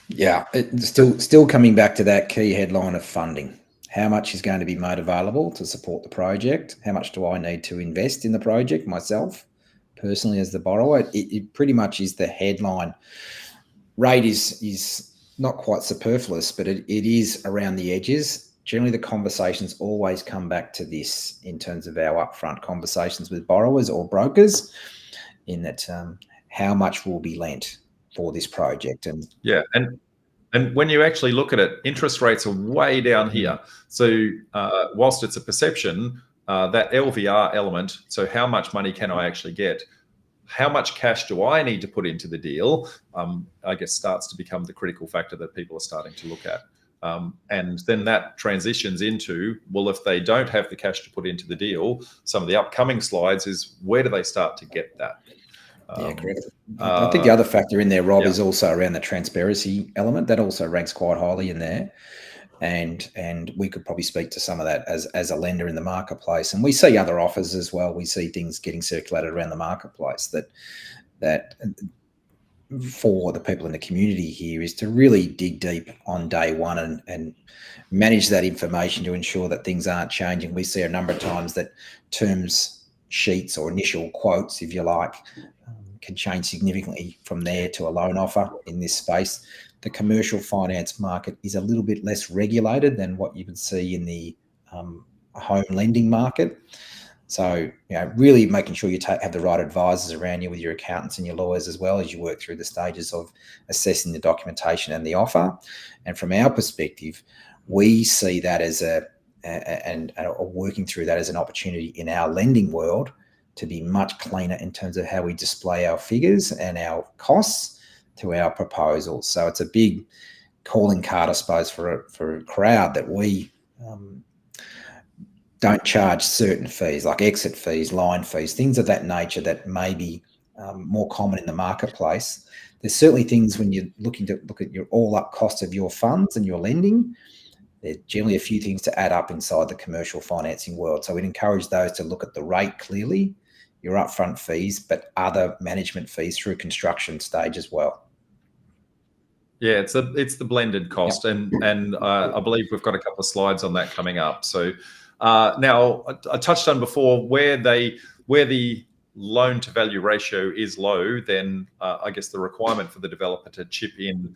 Yeah, it's still coming back to that key headline of funding. How much is going to be made available to support the project? How much do I need to invest in the project myself, personally, as the borrower? It pretty much is the headline. Rate is not quite superfluous, but it is around the edges. Generally, the conversations always come back to this in terms of our upfront conversations with borrowers or brokers, in that how much will be lent for this project. And yeah, and when you actually look at it, interest rates are way down here. So whilst it's a perception, that LVR element, so how much money can I actually get? How much cash do I need to put into the deal? I guess starts to become the critical factor that people are starting to look at. And then that transitions into, well, if they don't have the cash to put into the deal, some of the upcoming slides is where do they start to get that? Yeah, correct. I think the other factor in there, Rob, is also around the transparency element. That also ranks quite highly in there. And we could probably speak to some of that as a lender in the marketplace. And we see other offers as well. We see things getting circulated around the marketplace that for the people in the community here is to really dig deep on day one and manage that information to ensure that things aren't changing. We see a number of times that terms sheets or initial quotes, if you like, can change significantly from there to a loan offer in this space. The commercial finance market is a little bit less regulated than what you would see in the home lending market. So, really making sure you have the right advisors around you with your accountants and your lawyers as well as you work through the stages of assessing the documentation and the offer. And from our perspective, we see that as and working through that as an opportunity in our lending world to be much cleaner in terms of how we display our figures and our costs to our proposals. So it's a big calling card, I suppose, for a crowd that we don't charge certain fees like exit fees, line fees, things of that nature that may be more common in the marketplace. There's certainly things when you're looking to look at your all-up cost of your funds and your lending, there's generally a few things to add up inside the commercial financing world. So we'd encourage those to look at the rate clearly, your upfront fees, but other management fees through construction stage as well. Yeah, it's the blended cost, and I believe we've got a couple of slides on that coming up. So now I touched on before where the loan to value ratio is low, then I guess the requirement for the developer to chip in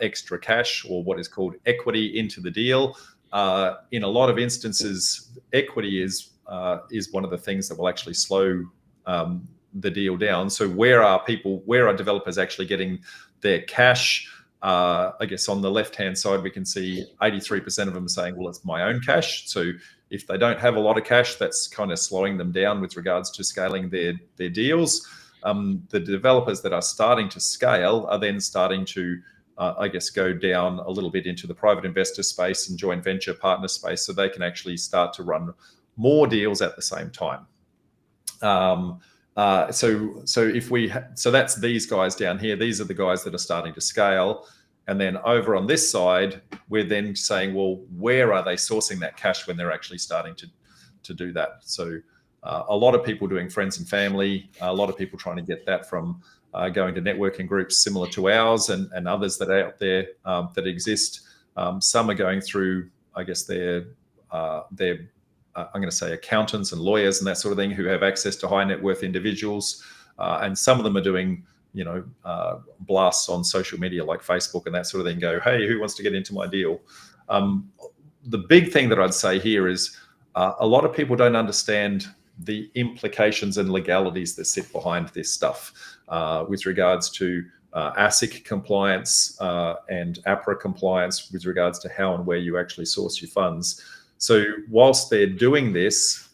extra cash or what is called equity into the deal. In a lot of instances, equity is one of the things that will actually slow the deal down. So where are developers actually getting their cash? I guess on the left-hand side, we can see 83% of them saying, well, it's my own cash. So if they don't have a lot of cash, that's kind of slowing them down with regards to scaling their deals. The developers that are starting to scale are then starting to, I guess, go down a little bit into the private investor space and joint venture partner space, so they can actually start to run more deals at the same time. So that's these guys down here. These are the guys that are starting to scale. And then over on this side, we're then saying, well, where are they sourcing that cash when they're actually starting to do that? So a lot of people doing friends and family, a lot of people trying to get that from going to networking groups similar to ours and others that are out there that exist. Some are going through, I guess, their I'm going to say accountants and lawyers and that sort of thing who have access to high net worth individuals. And some of them are doing, blasts on social media like Facebook and that sort of thing, go, hey, who wants to get into my deal? The big thing that I'd say here is a lot of people don't understand the implications and legalities that sit behind this stuff with regards to ASIC compliance and APRA compliance with regards to how and where you actually source your funds. So whilst they're doing this,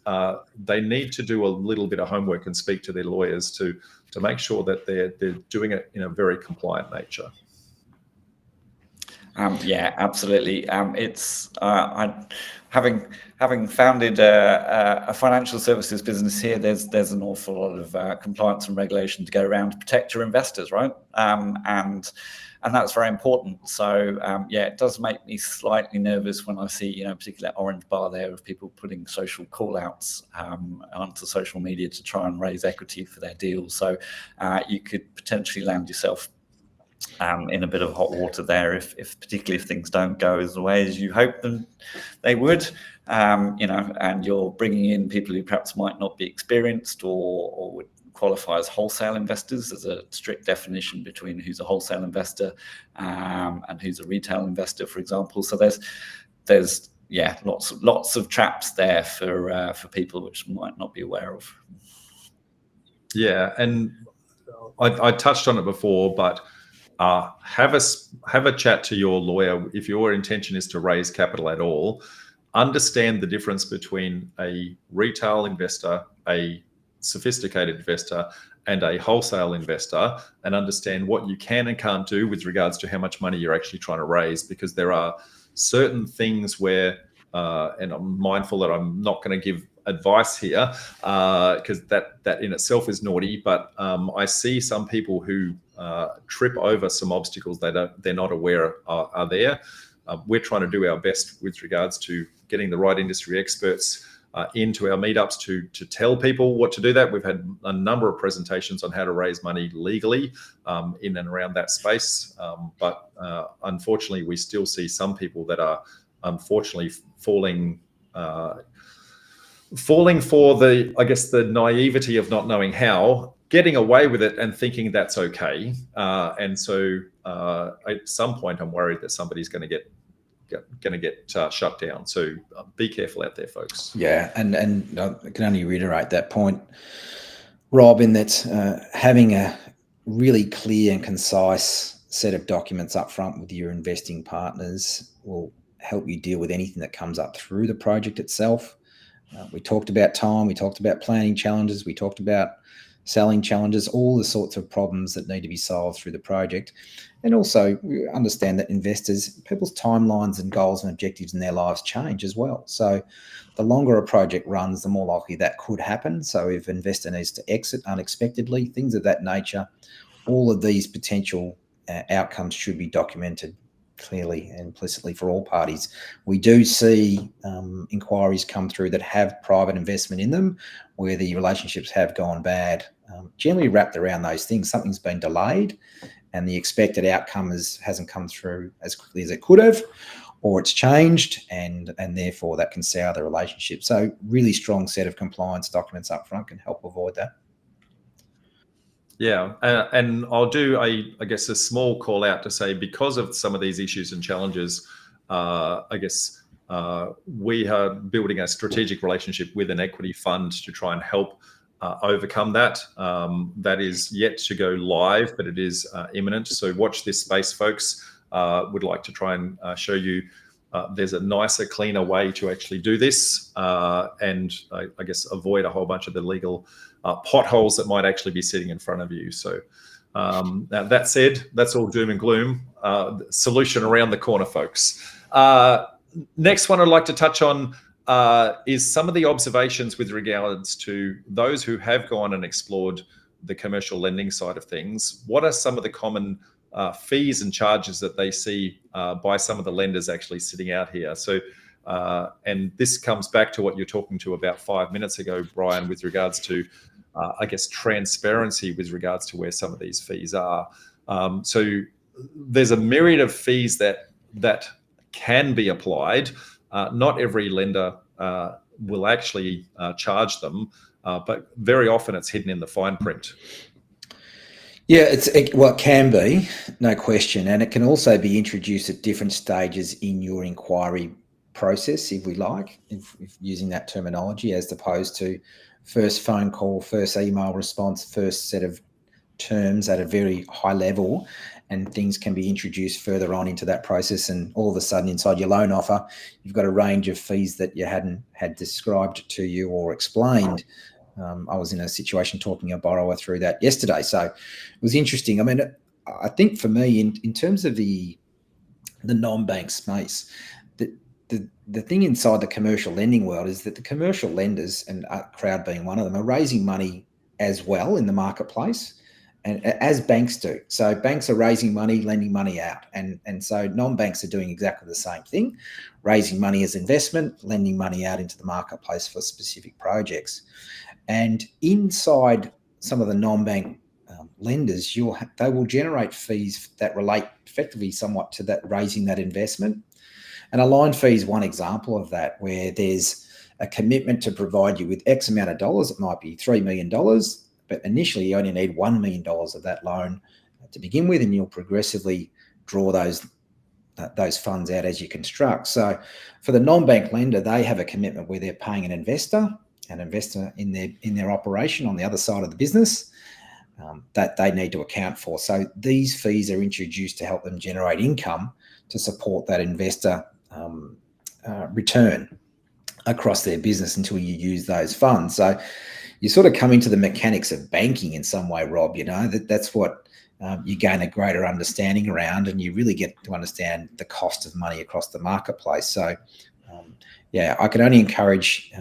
they need to do a little bit of homework and speak to their lawyers to make sure that they're doing it in a very compliant nature. Yeah, absolutely. It's having founded a financial services business here. There's an awful lot of compliance and regulation to go around to protect your investors, right? And that's very important. So yeah, it does make me slightly nervous when I see, particularly that orange bar there of people putting social call-outs onto social media to try and raise equity for their deals. So you could potentially land yourself in a bit of hot water there, particularly if things don't go as the way as you hope them they would, and you're bringing in people who perhaps might not be experienced or would qualify as wholesale investors. There's a strict definition between who's a wholesale investor and who's a retail investor, for example. So there's lots of traps there for people which might not be aware of. Yeah, and I touched on it before, but have a chat to your lawyer if your intention is to raise capital at all. Understand the difference between a retail investor, a sophisticated investor, and a wholesale investor, and understand what you can and can't do with regards to how much money you're actually trying to raise, because there are certain things where, and I'm mindful that I'm not going to give advice here because that in itself is naughty, but I see some people who trip over some obstacles they're not aware are there. We're trying to do our best with regards to getting the right industry experts into our meetups to tell people what to do that. We've had a number of presentations on how to raise money legally in and around that space. But unfortunately, we still see some people that are unfortunately falling for the naivety of not knowing how, getting away with it and thinking that's okay. And so at some point, I'm worried that somebody's going to get shut down. So be careful out there, folks. Yeah, and I can only reiterate that point, Rob, in that having a really clear and concise set of documents up front with your investing partners will help you deal with anything that comes up through the project itself. We talked about time, we talked about planning challenges, we talked about selling challenges, all the sorts of problems that need to be solved through the project. And also we understand that people's timelines and goals and objectives in their lives change as well. So the longer a project runs, the more likely that could happen. So if an investor needs to exit unexpectedly, things of that nature, all of these potential outcomes should be documented clearly and implicitly for all parties. We do see inquiries come through that have private investment in them, where the relationships have gone bad. Generally wrapped around those things, something's been delayed and the expected outcome hasn't come through as quickly as it could have, or it's changed, and therefore that can sour the relationship. So really strong set of compliance documents up front can help avoid that. Yeah, and I'll do a small call out to say, because of some of these issues and challenges, we are building a strategic relationship with an equity fund to try and help overcome that. That is yet to go live, but it is imminent. So watch this space, folks. Would like to try and show you there's a nicer, cleaner way to actually do this, and I guess avoid a whole bunch of the legal potholes that might actually be sitting in front of you. So now that said, that's all doom and gloom. Solution around the corner, folks. Next one I'd like to touch on is some of the observations with regards to those who have gone and explored the commercial lending side of things. What are some of the common fees and charges that they see by some of the lenders actually sitting out here? So, and this comes back to what you're talking to about 5 minutes ago, Brian, with regards to, transparency with regards to where some of these fees are. So there's a myriad of fees that can be applied. Not every lender will actually charge them, but very often it's hidden in the fine print. Yeah, it can be, no question. And it can also be introduced at different stages in your inquiry process, if we like, if using that terminology, as opposed to first phone call, first email response, first set of terms at a very high level, and things can be introduced further on into that process. And all of a sudden inside your loan offer, you've got a range of fees that you hadn't had described to you or explained. I was in a situation talking a borrower through that yesterday. So it was interesting. I mean, I think for me, in terms of the the non-bank space. The thing inside the commercial lending world is that the commercial lenders, and Crowd being one of them, are raising money as well in the marketplace, and as banks do. So banks are raising money, lending money out, and so non-banks are doing exactly the same thing, raising money as investment, lending money out into the marketplace for specific projects. And inside some of the non-bank lenders, they will generate fees that relate effectively somewhat to that, raising that investment. And a line fee is one example of that, where there's a commitment to provide you with X amount of dollars. It might be $3 million, but initially you only need $1 million of that loan to begin with, and you'll progressively draw those funds out as you construct. So for the non-bank lender, they have a commitment where they're paying an investor in their operation on the other side of the business that they need to account for. So these fees are introduced to help them generate income to support that investor return across their business until you use those funds. So you sort of come into the mechanics of banking in some way, Rob. That's what you gain a greater understanding around, and you really get to understand the cost of money across the marketplace. So I can only encourage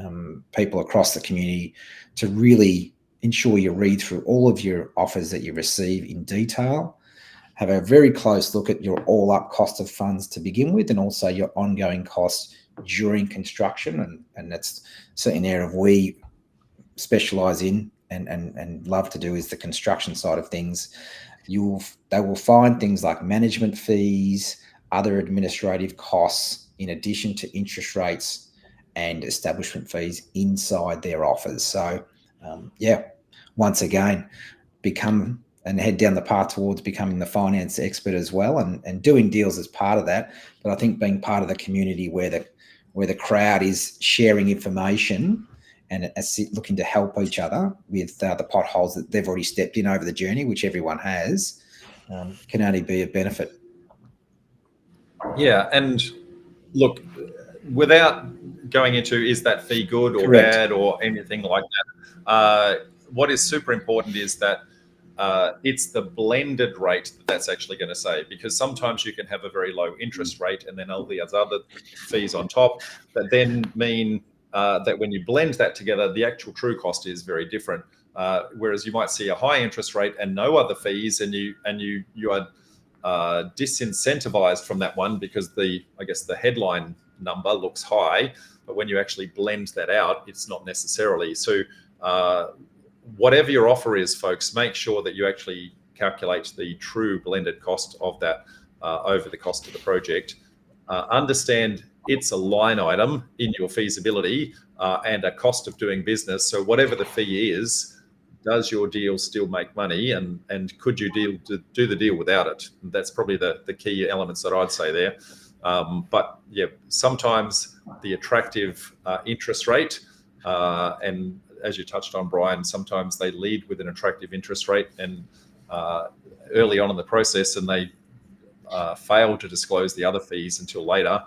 people across the community to really ensure you read through all of your offers that you receive in detail. Have a very close look at your all-up cost of funds to begin with, and also your ongoing costs during construction. And that's certainly an area we specialise in and love to do, is the construction side of things. They will find things like management fees, other administrative costs, in addition to interest rates and establishment fees inside their offers. So, once again, become and head down the path towards becoming the finance expert as well, and doing deals as part of that. But I think being part of the community where the crowd is sharing information and looking to help each other with the potholes that they've already stepped in over the journey, which everyone has, can only be a benefit. Yeah, and look, without going into is that fee good or Correct. bad or anything like that, what is super important is that it's the blended rate that's actually going to save, because sometimes you can have a very low interest rate and then all the other fees on top that then mean that when you blend that together, the actual true cost is very different. Whereas you might see a high interest rate and no other fees, and you are disincentivized from that one because the headline number looks high, but when you actually blend that out, it's not necessarily. So whatever your offer is, folks, make sure that you actually calculate the true blended cost of that over the cost of the project. Understand it's a line item in your feasibility and a cost of doing business. So whatever the fee is, does your deal still make money, and could you do the deal without it? And that's probably the key elements that I'd say there. But yeah, sometimes the attractive interest rate, and as you touched on, Brian, sometimes they lead with an attractive interest rate and early on in the process, and they fail to disclose the other fees until later.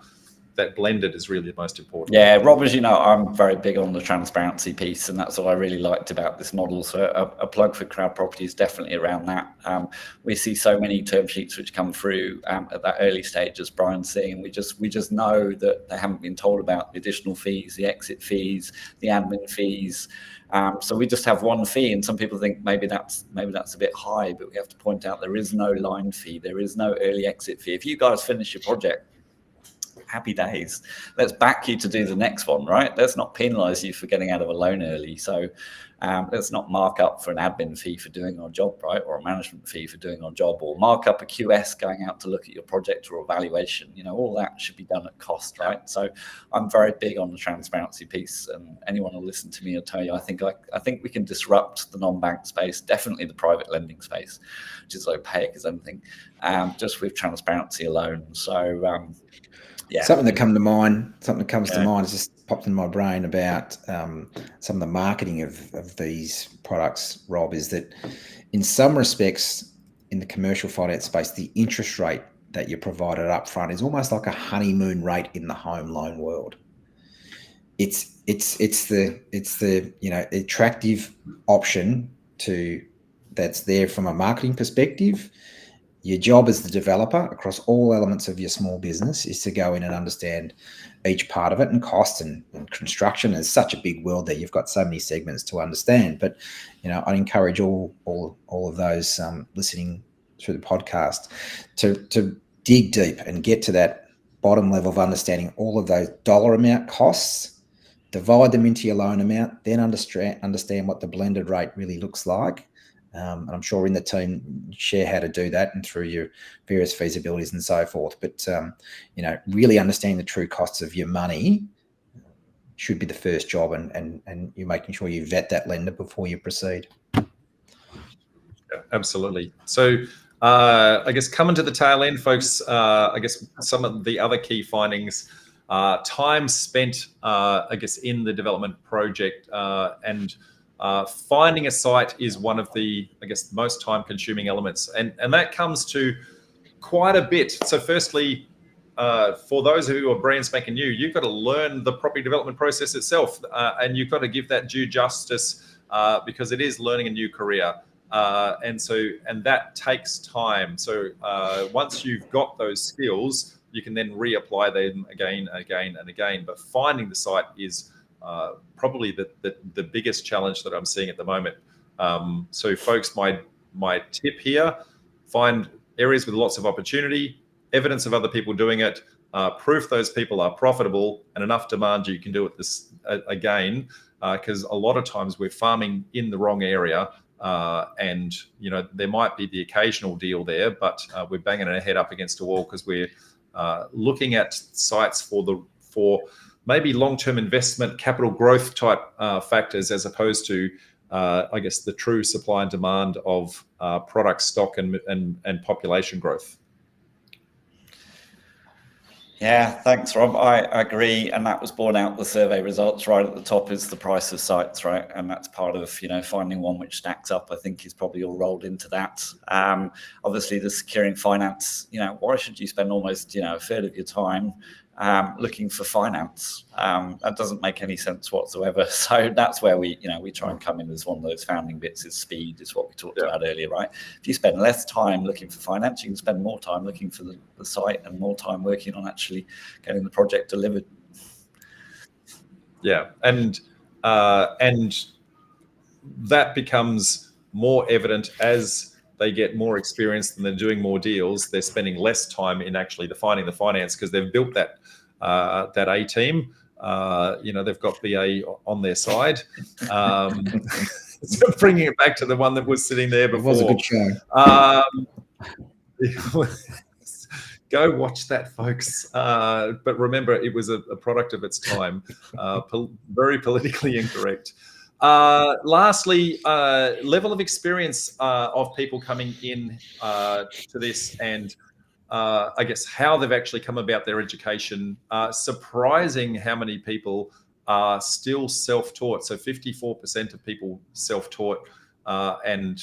That blended is really the most important. Yeah, Rob, as you know, I'm very big on the transparency piece, and that's what I really liked about this model. So a plug for CrowdProperty is definitely around that. We see so many term sheets which come through at that early stage, as Brian's saying. We just know that they haven't been told about the additional fees, the exit fees, the admin fees. So we just have one fee, and some people think maybe that's a bit high, but we have to point out there is no line fee, there is no early exit fee. If you guys finish your project, happy days. Let's back you to do the next one, right? Let's not penalize you for getting out of a loan early. So let's not mark up for an admin fee for doing our job, right? Or a management fee for doing our job, or mark up a QS going out to look at your project or evaluation. All that should be done at cost, right? So I'm very big on the transparency piece, and anyone who'll listen to me will tell you, I think we can disrupt the non-bank space, definitely the private lending space, which is opaque as anything, just with transparency alone. So yeah. Something that comes to mind is just popped in my brain about some of the marketing of these products, Rob, is that in some respects in the commercial finance space, the interest rate that you're provided up front is almost like a honeymoon rate in the home loan world. It's the attractive option that's there from a marketing perspective. Your job as the developer across all elements of your small business is to go in and understand each part of it, and cost and construction. Is such a big world there. You've got so many segments to understand. But I'd encourage all of those listening through the podcast to dig deep and get to that bottom level of understanding all of those dollar amount costs, divide them into your loan amount, then understand what the blended rate really looks like. And I'm sure in the team share how to do that and through your various feasibilities and so forth. But, really understanding the true costs of your money should be the first job, and you're making sure you vet that lender before you proceed. Yeah, absolutely. So I guess coming to the tail end, folks, I guess some of the other key findings, time spent, I guess, in the development project, and finding a site is one of the, I guess, most time-consuming elements, and that comes to quite a bit. So firstly, for those who are brand spanking new, you've got to learn the property development process itself, and you've got to give that due justice, because it is learning a new career, and that takes time. So once you've got those skills, you can then reapply them again, and again. But finding the site is probably the biggest challenge that I'm seeing at the moment. So folks, my tip here: find areas with lots of opportunity, evidence of other people doing it, proof those people are profitable, and enough demand you can do it this again, because a lot of times we're farming in the wrong area, and there might be the occasional deal there, but we're banging our head up against a wall because we're looking at sites for maybe long-term investment, capital growth type factors, as opposed to, I guess, the true supply and demand of product stock and population growth. Yeah, thanks, Rob. I agree, and that was borne out the survey results. Right at the top is the price of sites, right, and that's part of finding one which stacks up. I think is probably all rolled into that. Obviously, the securing finance. Why should you spend almost a third of your time looking for finance? That doesn't make any sense whatsoever. So that's where we try and come in as one of those founding bits. Is speed, is what we talked about earlier, right? If you spend less time looking for finance, you can spend more time looking for the site and more time working on actually getting the project delivered. Yeah, and that becomes more evident as they get more experience and they're doing more deals. They're spending less time in actually defining the finance because they've built that A team. They've got BA on their side. So bringing it back to the one that was sitting there before. It was a good show. Go watch that, folks. But remember, it was a product of its time. Very politically incorrect. Lastly, level of experience of people coming in to this, and I guess how they've actually come about their education. Surprising how many people are still self-taught. So 54% of people self-taught, and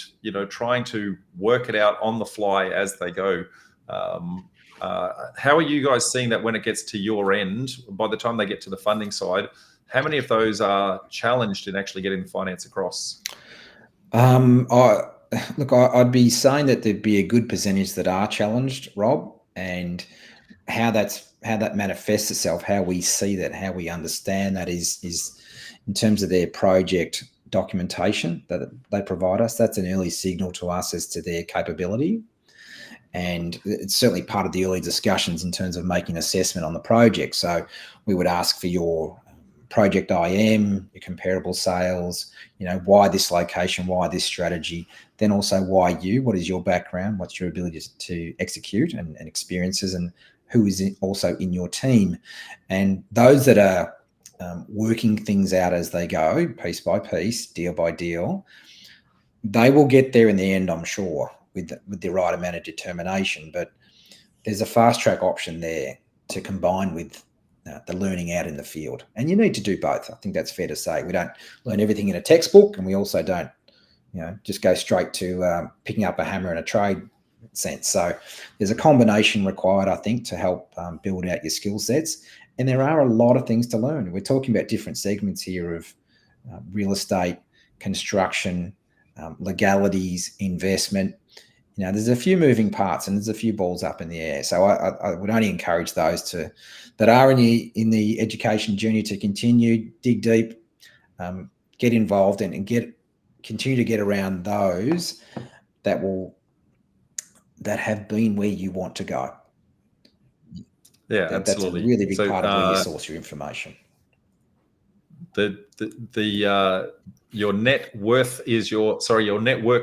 trying to work it out on the fly as they go. How are you guys seeing that when it gets to your end? By the time they get to the funding side, how many of those are challenged in actually getting the finance across? I'd be saying that there'd be a good percentage that are challenged, Rob, and how that manifests itself, how we see that, how we understand that is in terms of their project documentation that they provide us. That's an early signal to us as to their capability. And it's certainly part of the early discussions in terms of making assessment on the project. So we would ask for your project IM, your comparable sales, why this location, why this strategy, then also why you, what is your background, what's your ability to execute and experiences, and who is also in your team. And those that are working things out as they go, piece by piece, deal by deal, they will get there in the end, I'm sure, with the right amount of determination. But there's a fast track option there to combine with the learning out in the field, and you need to do both. I think that's fair to say. We don't learn everything in a textbook, and we also don't just go straight to picking up a hammer in a trade sense. So there's a combination required, I think, to help build out your skill sets. And there are a lot of things to learn. We're talking about different segments here of real estate, construction, legalities, investment. there's a few moving parts and there's a few balls up in the air. So I would only encourage those that are in the education journey to continue, dig deep, get involved and continue to get around those that have been where you want to go. Yeah, absolutely. That's a really big part of where you source your information. Your network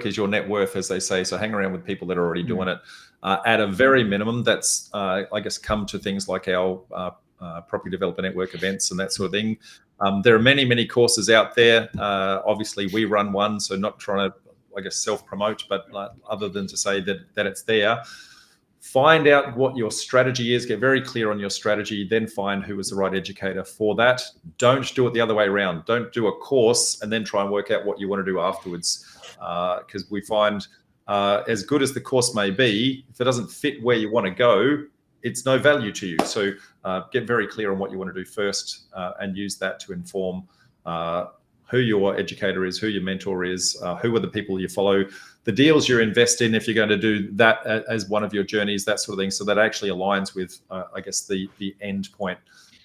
is your net worth, as they say. So hang around with people that are already doing it. At a very minimum, that's I guess come to things like our property developer network events and that sort of thing. There are many courses out there. Obviously, we run one, so not trying to, I guess, self-promote, but other than to say that it's there. Find out what your strategy is, get very clear on your strategy, then find who is the right educator for that. Don't do it the other way around. Don't do a course and then try and work out what you want to do afterwards. Because we find as good as the course may be, if it doesn't fit where you want to go, it's no value to you. So get very clear on what you want to do first and use that to inform who your educator is, who your mentor is, who are the people you follow, the deals you invest in if you're going to do that as one of your journeys, that sort of thing. So that actually aligns with, I guess, the end point.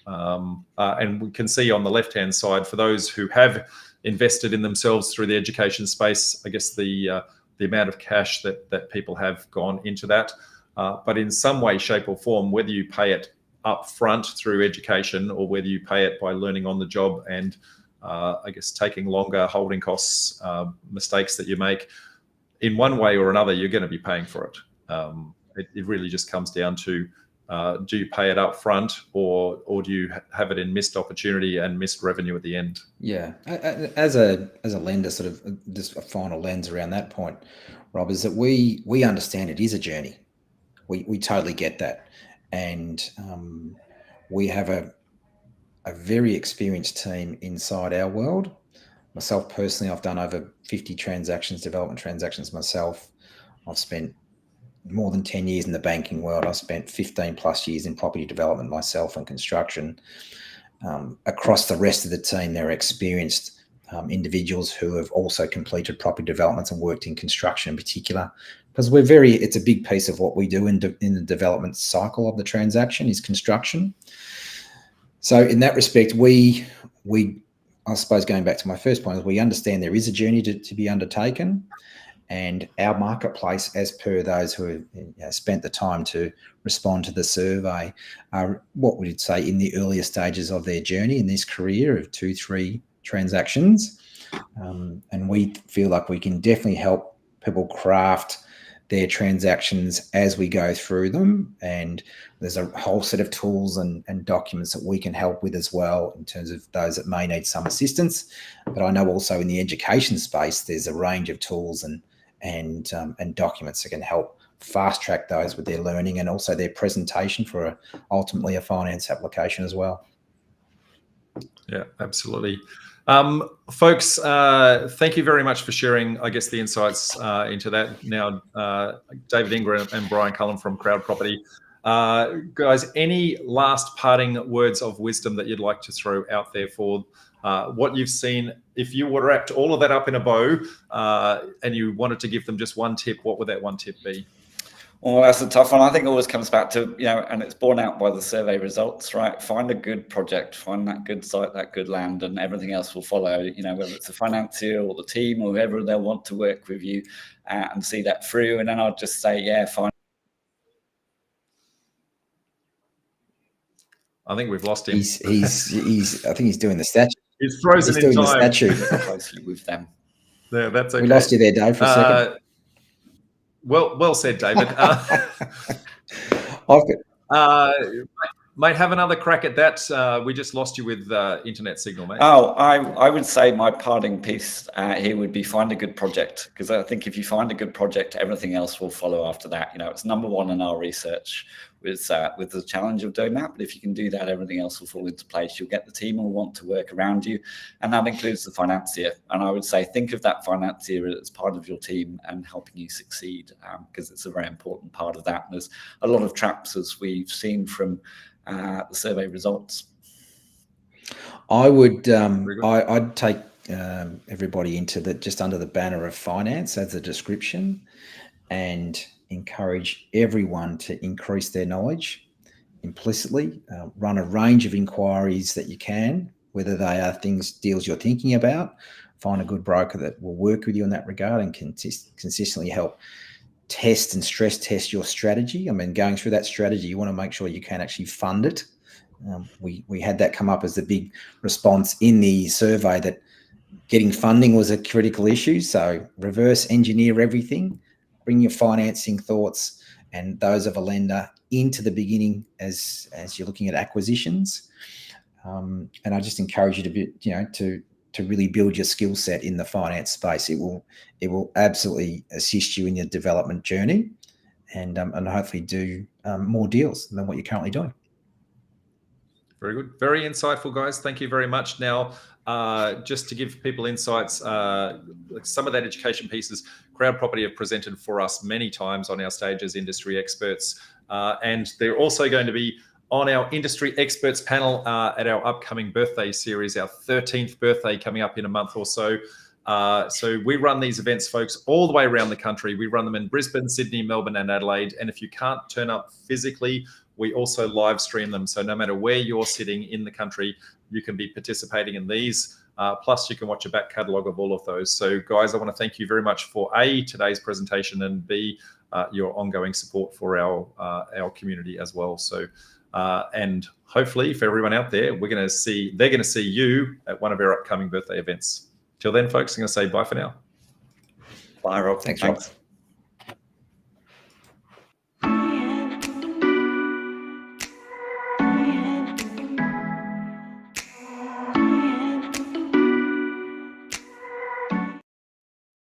And we can see on the left-hand side, for those who have invested in themselves through the education space, I guess the amount of cash that people have gone into that. But in some way, shape or form, whether you pay it up front through education or whether you pay it by learning on the job and I guess taking longer, holding costs, mistakes that you make, in one way or another, you're going to be paying for it. It really just comes down to, do you pay it up front or do you have it in missed opportunity and missed revenue at the end? Yeah, as a lender, sort of just a final lens around that point, Rob, is that we understand it is a journey. We totally get that, and we have a very experienced team inside our world. Myself personally, I've done over 50 development transactions myself. I've spent more than 10 years in the banking world. I've spent 15 plus years in property development myself and construction. Across the rest of the team, they're experienced individuals who have also completed property developments and worked in construction in particular, because it's a big piece of what we do in the development cycle of the transaction is construction. So in that respect, we I suppose going back to my first point, is we understand there is a journey to be undertaken, and our marketplace, as per those who have spent the time to respond to the survey, are what we'd say in the earlier stages of their journey in this career of 2-3 transactions. And we feel like we can definitely help people craft their transactions as we go through them. And there's a whole set of tools and documents that we can help with as well in terms of those that may need some assistance. But I know also in the education space, there's a range of tools and documents that can help fast track those with their learning and also their presentation for ultimately a finance application as well. Yeah, absolutely. Folks, thank you very much for sharing, I guess, the insights into that. Now, David Ingram and Brian Cullen from CrowdProperty. Guys, any last parting words of wisdom that you'd like to throw out there for what you've seen? If you were wrapped all of that up in a bow and you wanted to give them just one tip, what would that one tip be? Well, that's a tough one. I think it always comes back to, and it's borne out by the survey results, right? Find a good project, find that good site, that good land, and everything else will follow, whether it's the financier or the team or whoever they'll want to work with you and see that through. And then I'd just say, find. I think we've lost him. I think he's doing the statue. He's frozen in time. The statue. Closely with them. Yeah, that's okay. We lost you there, Dave, for a second. Well said, David. Mate, have another crack at that. We just lost you with internet signal, mate. Oh, I would say my parting piece here would be find a good project, because I think if you find a good project, everything else will follow after that. It's number one in our research with the challenge of doing that. But if you can do that, everything else will fall into place. You'll get the team who will want to work around you, and that includes the financier. And I would say think of that financier as part of your team and helping you succeed, because it's a very important part of that. And there's a lot of traps, as we've seen from the survey results. I would I'd take everybody into just under the banner of finance as a description, and encourage everyone to increase their knowledge implicitly. Run a range of inquiries that you can, whether they are deals you're thinking about. Find a good broker that will work with you in that regard and can consistently help test and stress test your strategy. I mean, going through that strategy, you want to make sure you can actually fund it. We had that come up as the big response in the survey, that getting funding was a critical issue. So reverse engineer everything, bring your financing thoughts and those of a lender into the beginning as you're looking at acquisitions. And I just encourage you to be, to really build your skill set in the finance space. It will absolutely assist you in your development journey, and hopefully do more deals than what you're currently doing. Very good. Very insightful, guys. Thank you very much. Now, just to give people insights, some of that education pieces, CrowdProperty have presented for us many times on our stage as industry experts. And they're also going to be on our industry experts panel at our upcoming birthday series, our 13th birthday coming up in a month or so. So we run these events, folks, all the way around the country. We run them in Brisbane, Sydney, Melbourne, and Adelaide. And if you can't turn up physically, we also live stream them. So no matter where you're sitting in the country, you can be participating in these. Plus, you can watch a back catalogue of all of those. So, guys, I want to thank you very much for A, today's presentation, and B, your ongoing support for our community as well. So, and hopefully for everyone out there, they're going to see you at one of our upcoming birthday events. Till then, folks, I'm going to say bye for now. Bye, Rob. Thanks, Rob.